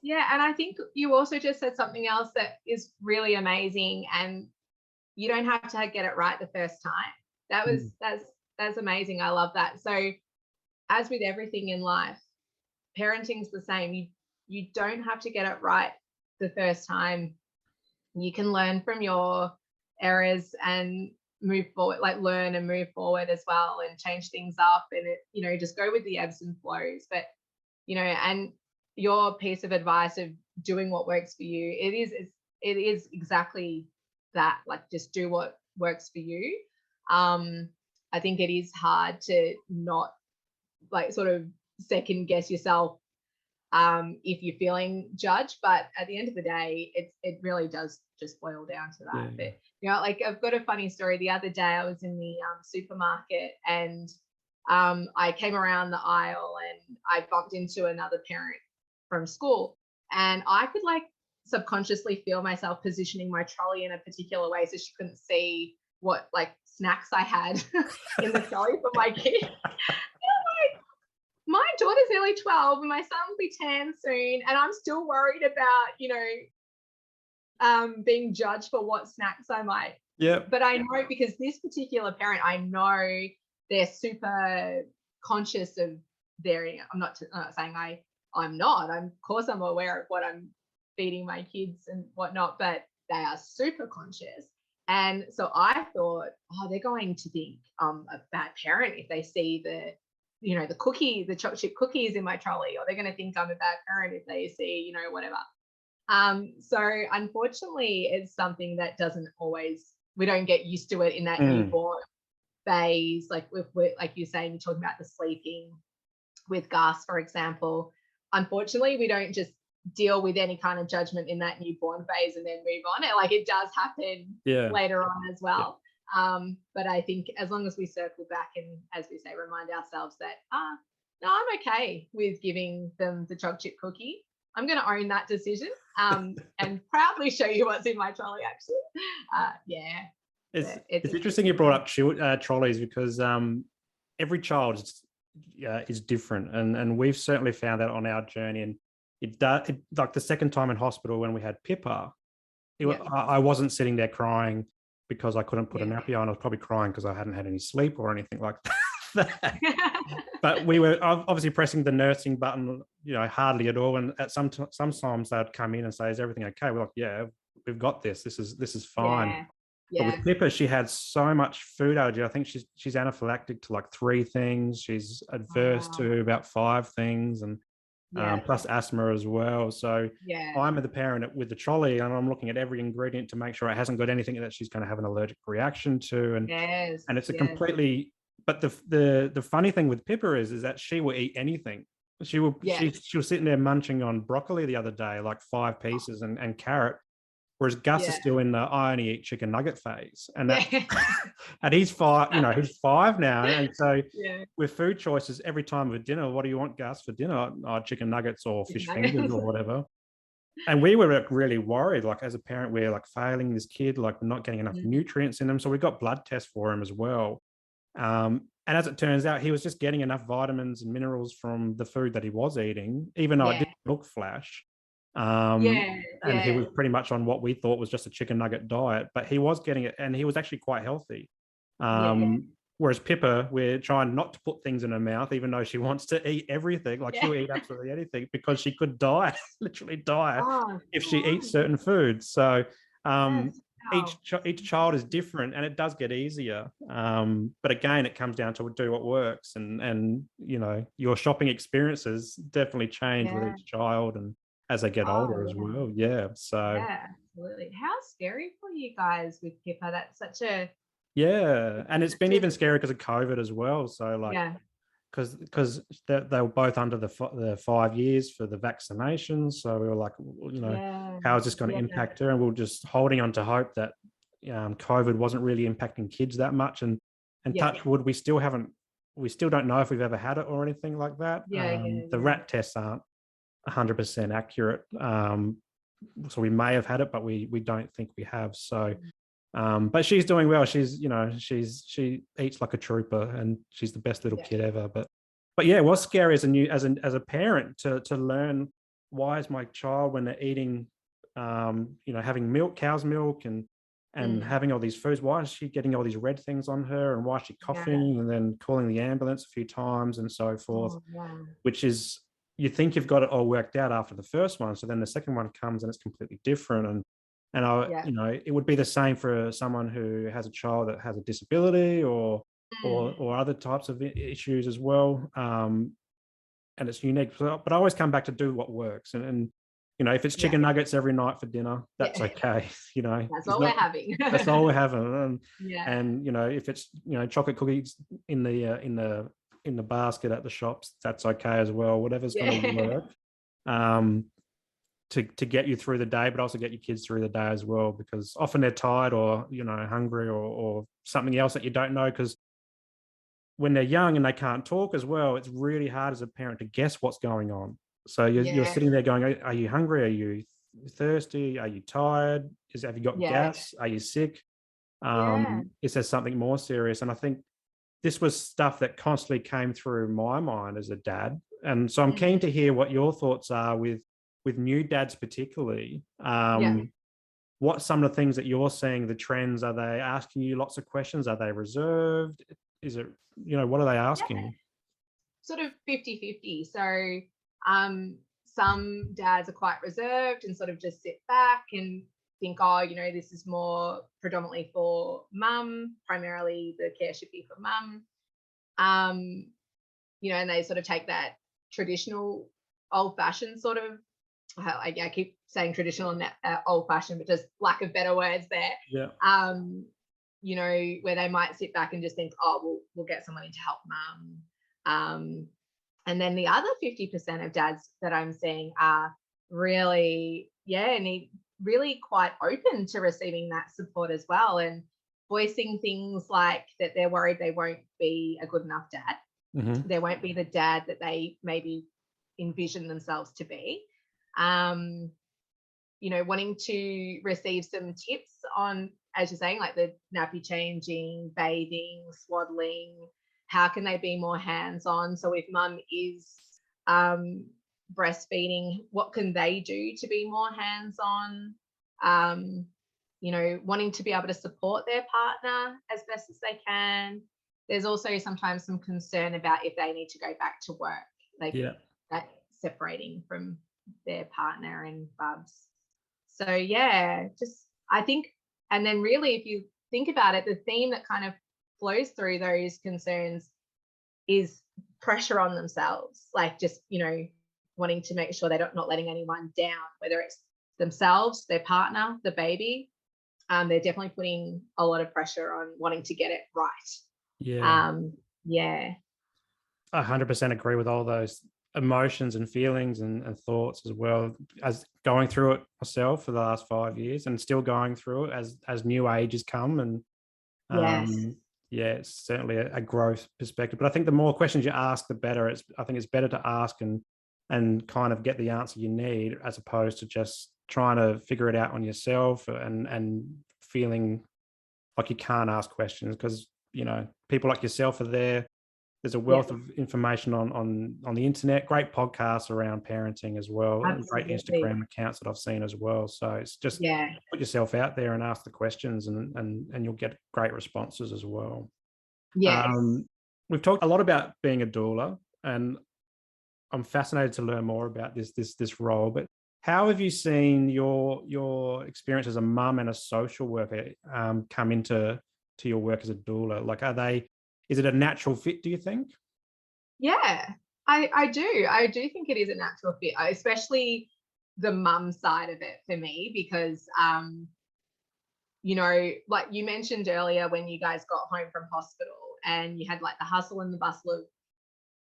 Yeah, and I think you also just said something else that is really amazing, and you don't have to get it right the first time. That's amazing. I love that. So as with everything in life, parenting's the same. You don't have to get it right the first time. You can learn from your errors and move forward, learn and move forward as well, and change things up, and just go with the ebbs and flows. But and your piece of advice of doing what works for you, it is exactly that. Just do what works for you. I think it is hard to not sort of second guess yourself if you're feeling judged, but at the end of the day, it really does just boil down to that. But I've got a funny story. The other day I was in the supermarket, and I came around the aisle, and I bumped into another parent from school, and I could subconsciously feel myself positioning my trolley in a particular way so she couldn't see what like snacks I had in the trolley for my kid. My daughter's nearly 12 and my son will be 10 soon, and I'm still worried about, being judged for what snacks I might. Yeah. But I know, because this particular parent, I know they're super conscious of their. I'm not saying I'm not. Of course I'm aware of what I'm feeding my kids and whatnot, but they are super conscious. And so I thought, they're going to think I'm a bad parent if they see the chocolate chip cookies in my trolley, or they're going to think I'm a bad parent if they see, whatever. So unfortunately, it's something that we don't get used to it in that newborn phase. Like like you're saying, you're talking about the sleeping with Gus, for example. Unfortunately, we don't just deal with any kind of judgment in that newborn phase and then move on. It does happen later on as well. But I think as long as we circle back and, as we say, remind ourselves that, no, I'm okay with giving them the chocolate chip cookie. I'm going to own that decision and proudly show you what's in my trolley, actually. It's interesting you brought up trolleys, because every child is different. And we've certainly found that on our journey. And like the second time in hospital when we had Pippa, I wasn't sitting there crying because I couldn't put a nappy on. I was probably crying because I hadn't had any sleep or anything like that. But we were obviously pressing the nursing button, hardly at all. And at sometimes they'd come in and say, "Is everything okay?" We're like, "Yeah, we've got this. This is fine." But with Pippa, she had so much food allergy. I think she's anaphylactic to like 3 things. She's adverse to about 5 things, and plus asthma as well. So I'm the parent with the trolley, and I'm looking at every ingredient to make sure it hasn't got anything that she's going to have an allergic reaction to. And it's a completely. But the funny thing with Pippa is that she will eat anything. She was sitting there munching on broccoli the other day, like 5 pieces, and carrot. Whereas Gus is still in the I only eat chicken nugget phase, and and he's 5. He's 5 now, and so with food choices, every time with dinner, what do you want, Gus, for dinner? Chicken nuggets or fish fingers or whatever. And we were really worried, like as a parent, we're like failing this kid, like not getting enough nutrients in him. So we got blood tests for him as well. And as it turns out, he was just getting enough vitamins and minerals from the food that he was eating, even though it didn't look flash. And he was pretty much on what we thought was just a chicken nugget diet, but he was getting it, and he was actually quite healthy. Whereas Pippa, we're trying not to put things in her mouth, even though she wants to eat everything. Like she'll eat absolutely anything, because she could die, literally die, if she eats certain foods. So each child is different, and it does get easier. But again, it comes down to do what works, and your shopping experiences definitely change with each child, and as they get older as well. So absolutely. How scary for you guys with Pippa. That's such a and it's been even scary because of COVID as well. So like because they were both under the 5 years for the vaccinations. So we were like, how is this going to impact her? And we were just holding on to hope that COVID wasn't really impacting kids that much. And touch wood, we still don't know if we've ever had it or anything like that. The rat tests aren't 100% accurate. So we may have had it, but we don't think we have. So but she's doing well. She's she eats like a trooper, and she's the best little kid ever. But it was scary as a parent to learn, why is my child, when they're eating having milk, cow's milk, and having all these foods, why is she getting all these red things on her, and why is she coughing, and then calling the ambulance a few times and so forth, which is, you think you've got it all worked out after the first one, so then the second one comes and it's completely different. And it would be the same for someone who has a child that has a disability or other types of issues as well. And it's unique. But I always come back to do what works. And if it's chicken nuggets every night for dinner, that's okay. That's all we're having. That's all we're having. And if it's chocolate cookies in the basket at the shops, that's okay as well. Whatever's going to work. To get you through the day, but also get your kids through the day as well, because often they're tired or hungry or something else that you don't know, because when they're young and they can't talk as well, it's really hard as a parent to guess what's going on. So you're sitting there going, are you hungry? Are you thirsty? Are you tired? Have you got Yeah. gas? Are you sick? Yeah. Is there something more serious? And I think this was stuff that constantly came through my mind as a dad. And so I'm keen Mm. to hear what your thoughts are with new dads particularly. Yeah. What some of the things that you're seeing, the trends, are they asking you lots of questions? Are they reserved? Is it, what are they Yeah. asking? Sort of 50-50. So some dads are quite reserved and sort of just sit back and think, oh, this is more predominantly for mum, primarily the care should be for mum. Um, and they sort of take that traditional old fashioned sort of, I keep saying traditional and old fashioned, but just lack of better words there. Yeah. Where they might sit back and just think, oh, we'll get someone in to help mum. And then the other 50% of dads that I'm seeing are really, really quite open to receiving that support as well, and voicing things like that they're worried they won't be a good enough dad. Mm-hmm. They won't be the dad that they maybe envision themselves to be. Um, wanting to receive some tips on, as you're saying, like the nappy changing, bathing, swaddling. How can they be more hands-on? So if mum is breastfeeding, what can they do to be more hands-on? Wanting to be able to support their partner as best as they can. There's also sometimes some concern about if they need to go back to work, like that separating from their partner and bubs. So just I think, and then really if you think about it, the theme that kind of flows through those concerns is pressure on themselves, like just, wanting to make sure they're not letting anyone down, whether it's themselves, their partner, the baby. They're definitely putting a lot of pressure on wanting to get it right. Yeah. Yeah. I 100% agree with all those emotions and feelings and thoughts as well, as going through it myself for the last 5 years and still going through it as new ages come. And Yes. it's certainly a growth perspective. But I think the more questions you ask, the better. I think it's better to ask and kind of get the answer you need, as opposed to just trying to figure it out on yourself and feeling like you can't ask questions, because people like yourself are there. There's a wealth of information on the internet, great podcasts around parenting as well, and great Absolutely. Instagram accounts that I've seen as well. So it's just put yourself out there and ask the questions, and you'll get great responses as well. Yes. We've talked a lot about being a doula, and I'm fascinated to learn more about this role. But how have you seen your experience as a mum and a social worker come into your work as a doula? Like, is it a natural fit, do you think? Yeah, I do. I do think it is a natural fit, especially the mum side of it for me, because like you mentioned earlier, when you guys got home from hospital and you had like the hustle and the bustle of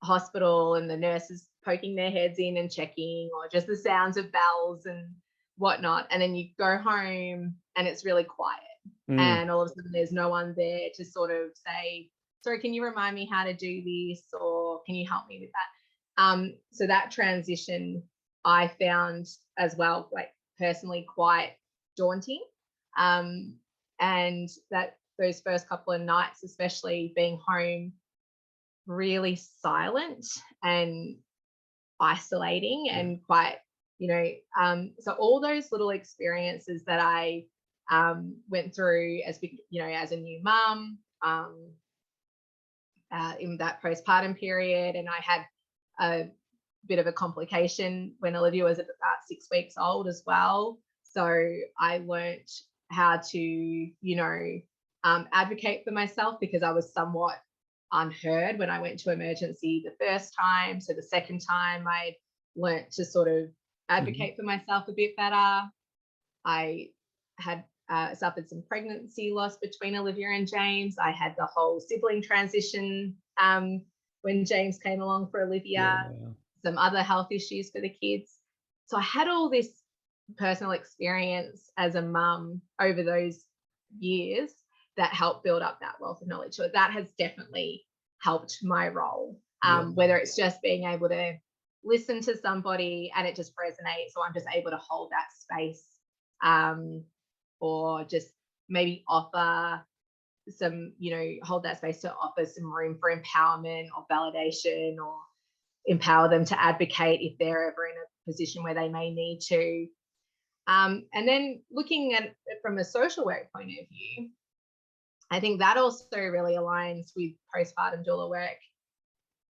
hospital and the nurses poking their heads in and checking, or just the sounds of bells and whatnot, and then you go home and it's really quiet, and all of a sudden there's no one there to sort of say, sorry, can you remind me how to do this, or can you help me with that? So that transition I found as well, like personally, quite daunting. And that those first couple of nights, especially being home, really silent and isolating and quite, so all those little experiences that I went through as a new mum, in that postpartum period. And I had a bit of a complication when Olivia was about 6 weeks old as well. So I learnt how to, advocate for myself, because I was somewhat unheard when I went to emergency the first time. So the second time I learnt to sort of advocate for myself a bit better. I had suffered some pregnancy loss between Olivia and James. I had the whole sibling transition when James came along for Olivia, some other health issues for the kids. So I had all this personal experience as a mum over those years that helped build up that wealth of knowledge. So that has definitely helped my role, whether it's just being able to listen to somebody and it just resonates, so I'm just able to hold that space, or just maybe offer some, hold that space to offer some room for empowerment or validation, or empower them to advocate if they're ever in a position where they may need to. And then looking at it from a social work point of view, I think that also really aligns with postpartum doula work,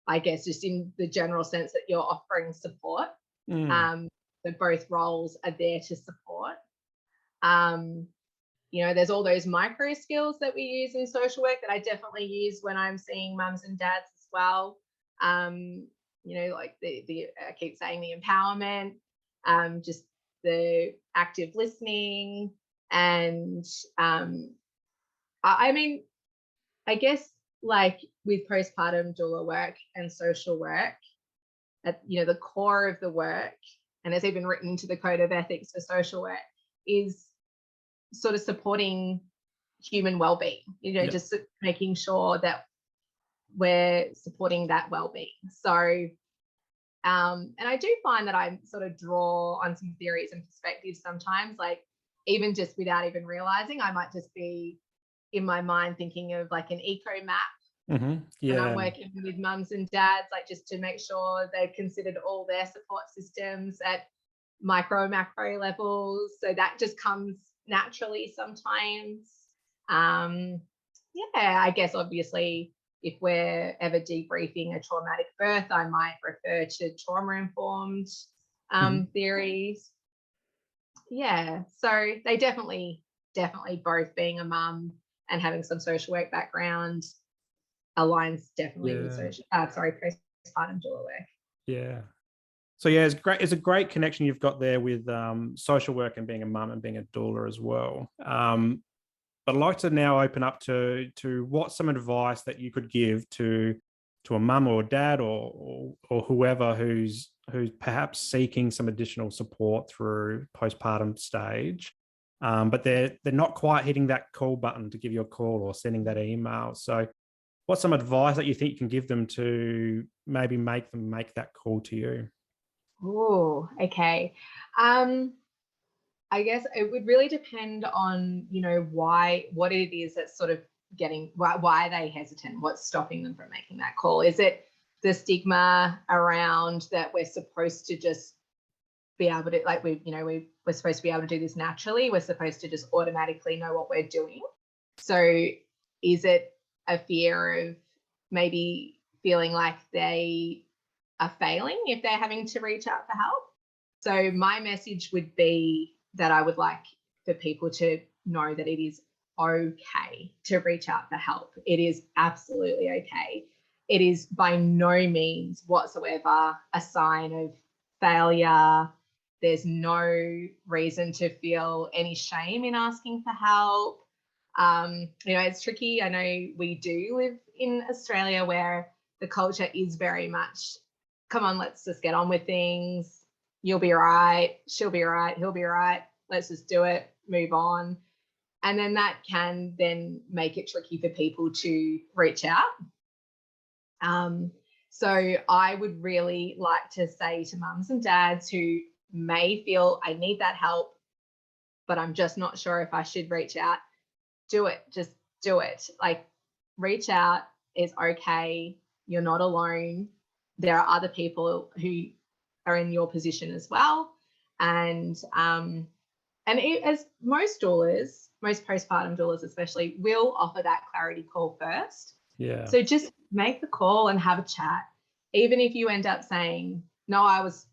I guess, just in the general sense that you're offering support. So both roles are there to support. There's all those micro skills that we use in social work that I definitely use when I'm seeing mums and dads as well. Like I keep saying, the empowerment, just the active listening, and I guess, like with postpartum doula work and social work, the core of the work, and it's even written into the code of ethics for social work, is sort of supporting human well-being, just making sure that we're supporting that well-being. So, and I do find that I sort of draw on some theories and perspectives sometimes, like even just without even realizing, I might just be in my mind thinking of like an eco map. And I'm working with mums and dads, like just to make sure they've considered all their support systems at micro, macro levels. So that just comes naturally sometimes. I guess obviously if we're ever debriefing a traumatic birth, I might refer to trauma-informed theories. So they definitely both, being a mum and having some social work background, aligns definitely with postpartum doula work. Yeah. So it's great. It's a great connection you've got there with social work and being a mum and being a doula as well. But I'd like to now open up to what's some advice that you could give to a mum or a dad or whoever who's perhaps seeking some additional support through postpartum stage, but they're not quite hitting that call button to give you a call or sending that email. So what's some advice that you think you can give them to maybe make them make that call to you? Oh, okay. I guess it would really depend on, what it is that's sort of why are they hesitant? What's stopping them from making that call? Is it the stigma around that we're supposed to just be able to, like, we're supposed to be able to do this naturally. We're supposed to just automatically know what we're doing. So is it a fear of maybe feeling like they are failing if they're having to reach out for help? So my message would be that I would like for people to know that it is okay to reach out for help. It is absolutely okay. It is by no means whatsoever a sign of failure. There's no reason to feel any shame in asking for help. It's tricky. I know we do live in Australia where the culture is very much, come on, let's just get on with things. You'll be right. She'll be right. He'll be right. Let's just do it. Move on. And then that can then make it tricky for people to reach out. So I would really like to say to mums and dads who may feel, I need that help, but I'm just not sure if I should reach out, do it. Just do it. Like, reach out. It's okay. You're not alone. There are other people who are in your position as well. And as most doulas, most postpartum doulas especially, will offer that clarity call first. Yeah. So just make the call and have a chat. Even if you end up saying, no, I was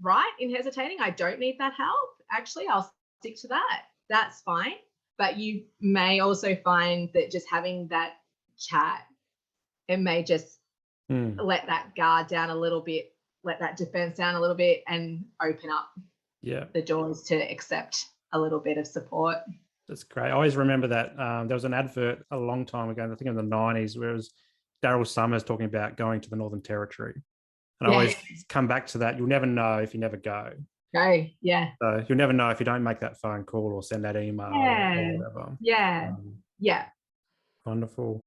right in hesitating, I don't need that help. Actually, I'll stick to that. That's fine. But you may also find that just having that chat, it may just let that guard down a little bit, let that defense down a little bit, and open up the doors to accept a little bit of support. That's great. I always remember that there was an advert a long time ago, I think in the 90s, where it was Daryl Summers talking about going to the Northern Territory. And I always come back to that. You'll never know if you never go. Go, yeah. So you'll never know if you don't make that phone call or send that email or whatever. Yeah. Wonderful.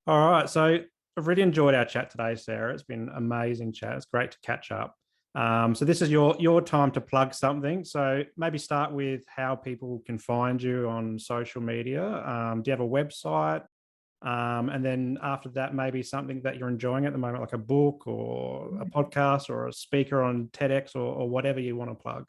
All right. So I've really enjoyed our chat today, Sarah. It's been an amazing chat. It's great to catch up. So this is your time to plug something. So maybe start with how people can find you on social media. Do you have a website? And then after that, maybe something that you're enjoying at the moment, like a book or a podcast or a speaker on TEDx or whatever you want to plug.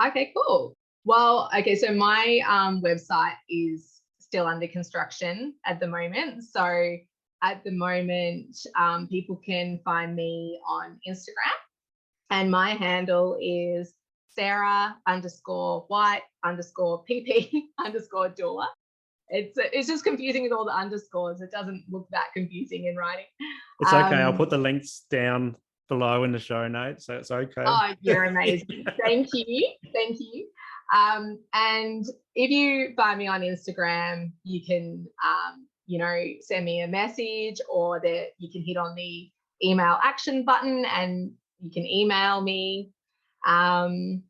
Okay, cool. Well, okay, so my website is still under construction at the moment. So at the moment, people can find me on Instagram, and my handle is Sarah_White_PP_Doula. It's just confusing with all the underscores. It doesn't look that confusing in writing. It's okay. I'll put the links down below in the show notes, so it's okay. Oh, you're amazing. Thank you. Thank you. And if you find me on Instagram, you can, send me a message, or that you can hit on the email action button and you can email me. That's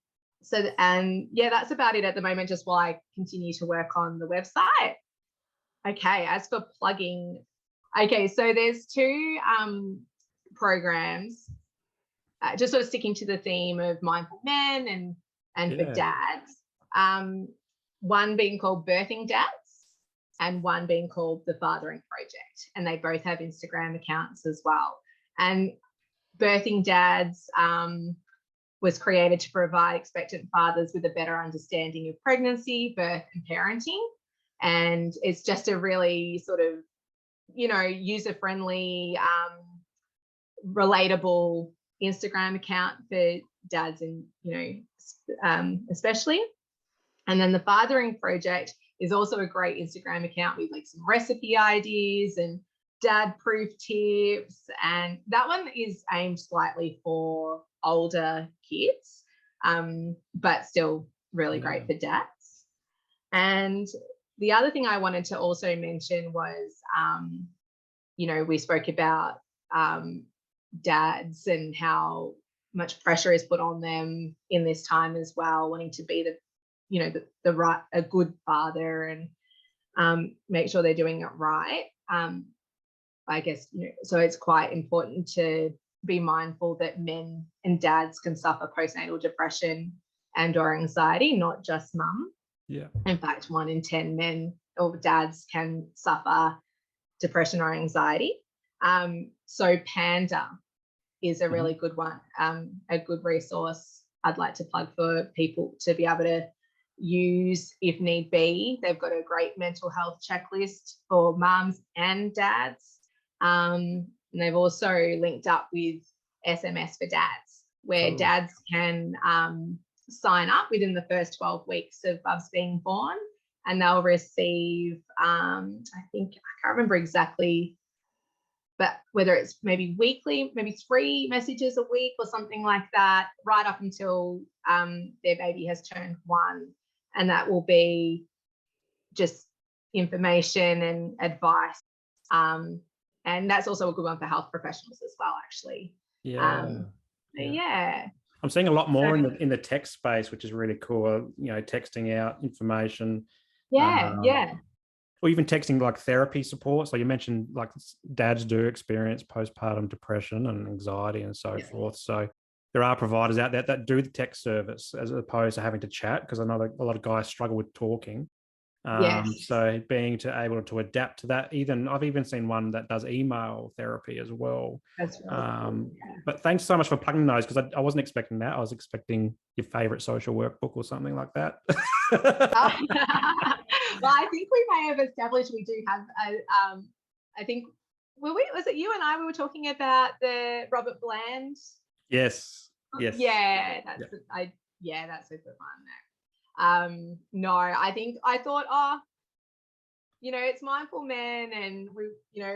about it at the moment, just while I continue to work on the website. Okay, as for plugging, so there's two programs, just sort of sticking to the theme of mindful men and for dads. One being called Birthing Dads, and one being called the Fathering Project, and they both have Instagram accounts as well. And Birthing Dads was created to provide expectant fathers with a better understanding of pregnancy, birth, and parenting. And it's just a really sort of, user-friendly, relatable Instagram account for dads, and especially. And then the Fathering Project is also a great Instagram account with like some recipe ideas and dad proof tips, and that one is aimed slightly for older kids, but still really great for dads. And the other thing I wanted to also mention was, we spoke about dads and how much pressure is put on them in this time as well, wanting to be a good father and make sure they're doing it right. I guess, so it's quite important to be mindful that men and dads can suffer postnatal depression and or anxiety, not just mum. Yeah. In fact, 1 in 10 men or dads can suffer depression or anxiety. So Panda is a really good one, a good resource I'd like to plug for people to be able to use if need be. They've got a great mental health checklist for mums and dads. And they've also linked up with SMS for dads, where dads can sign up within the first 12 weeks of Bubs being born, and they'll receive, I can't remember exactly, but whether it's maybe weekly, maybe 3 messages a week or something like that, right up until their baby has turned 1. And that will be just information and advice. And that's also a good one for health professionals as well, actually. Yeah. I'm seeing a lot more in the text space, which is really cool. Texting out information. Or even texting like therapy support. So you mentioned like dads do experience postpartum depression and anxiety and so forth. So there are providers out there that do the text service as opposed to having to chat, because I know a lot of guys struggle with talking. So being able to adapt to that, I've even seen one that does email therapy as well. That's really cool. But thanks so much for plugging those, because I wasn't expecting that. I was expecting your favorite social workbook or something like that. Well, I think we may have established we do have I think, was it you and I, we were talking about the Robert Bland? Yes. Yeah, that's a good one. No, I thought, it's mindful men, and we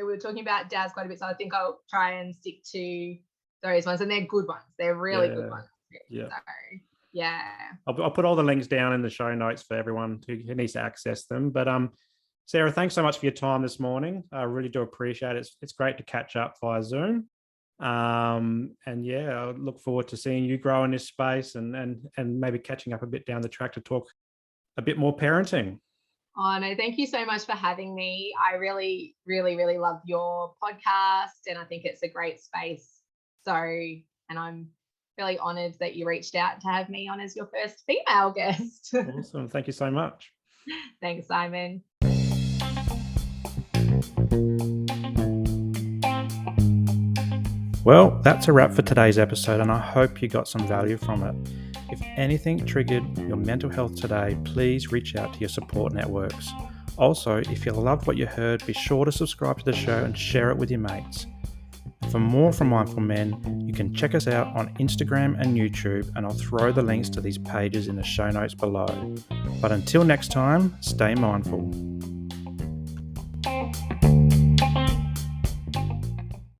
were talking about dads quite a bit, so I think I'll try and stick to those ones, and they're good ones. They're really good ones. Yeah. So, yeah. I'll put all the links down in the show notes for everyone who needs to access them. But Sarah, thanks so much for your time this morning. I really do appreciate it. It's great to catch up via Zoom. And I look forward to seeing you grow in this space and maybe catching up a bit down the track to talk a bit more parenting. Oh, no, thank you so much for having me. I really, really, really love your podcast, and I think it's a great space. So, and I'm really honoured that you reached out to have me on as your first female guest. Awesome. Thank you so much. Thanks, Simon. Well, that's a wrap for today's episode, and I hope you got some value from it. If anything triggered your mental health today, please reach out to your support networks. Also, if you loved what you heard, be sure to subscribe to the show and share it with your mates. For more from Mindful Men, you can check us out on Instagram and YouTube, and I'll throw the links to these pages in the show notes below. But until next time, stay mindful.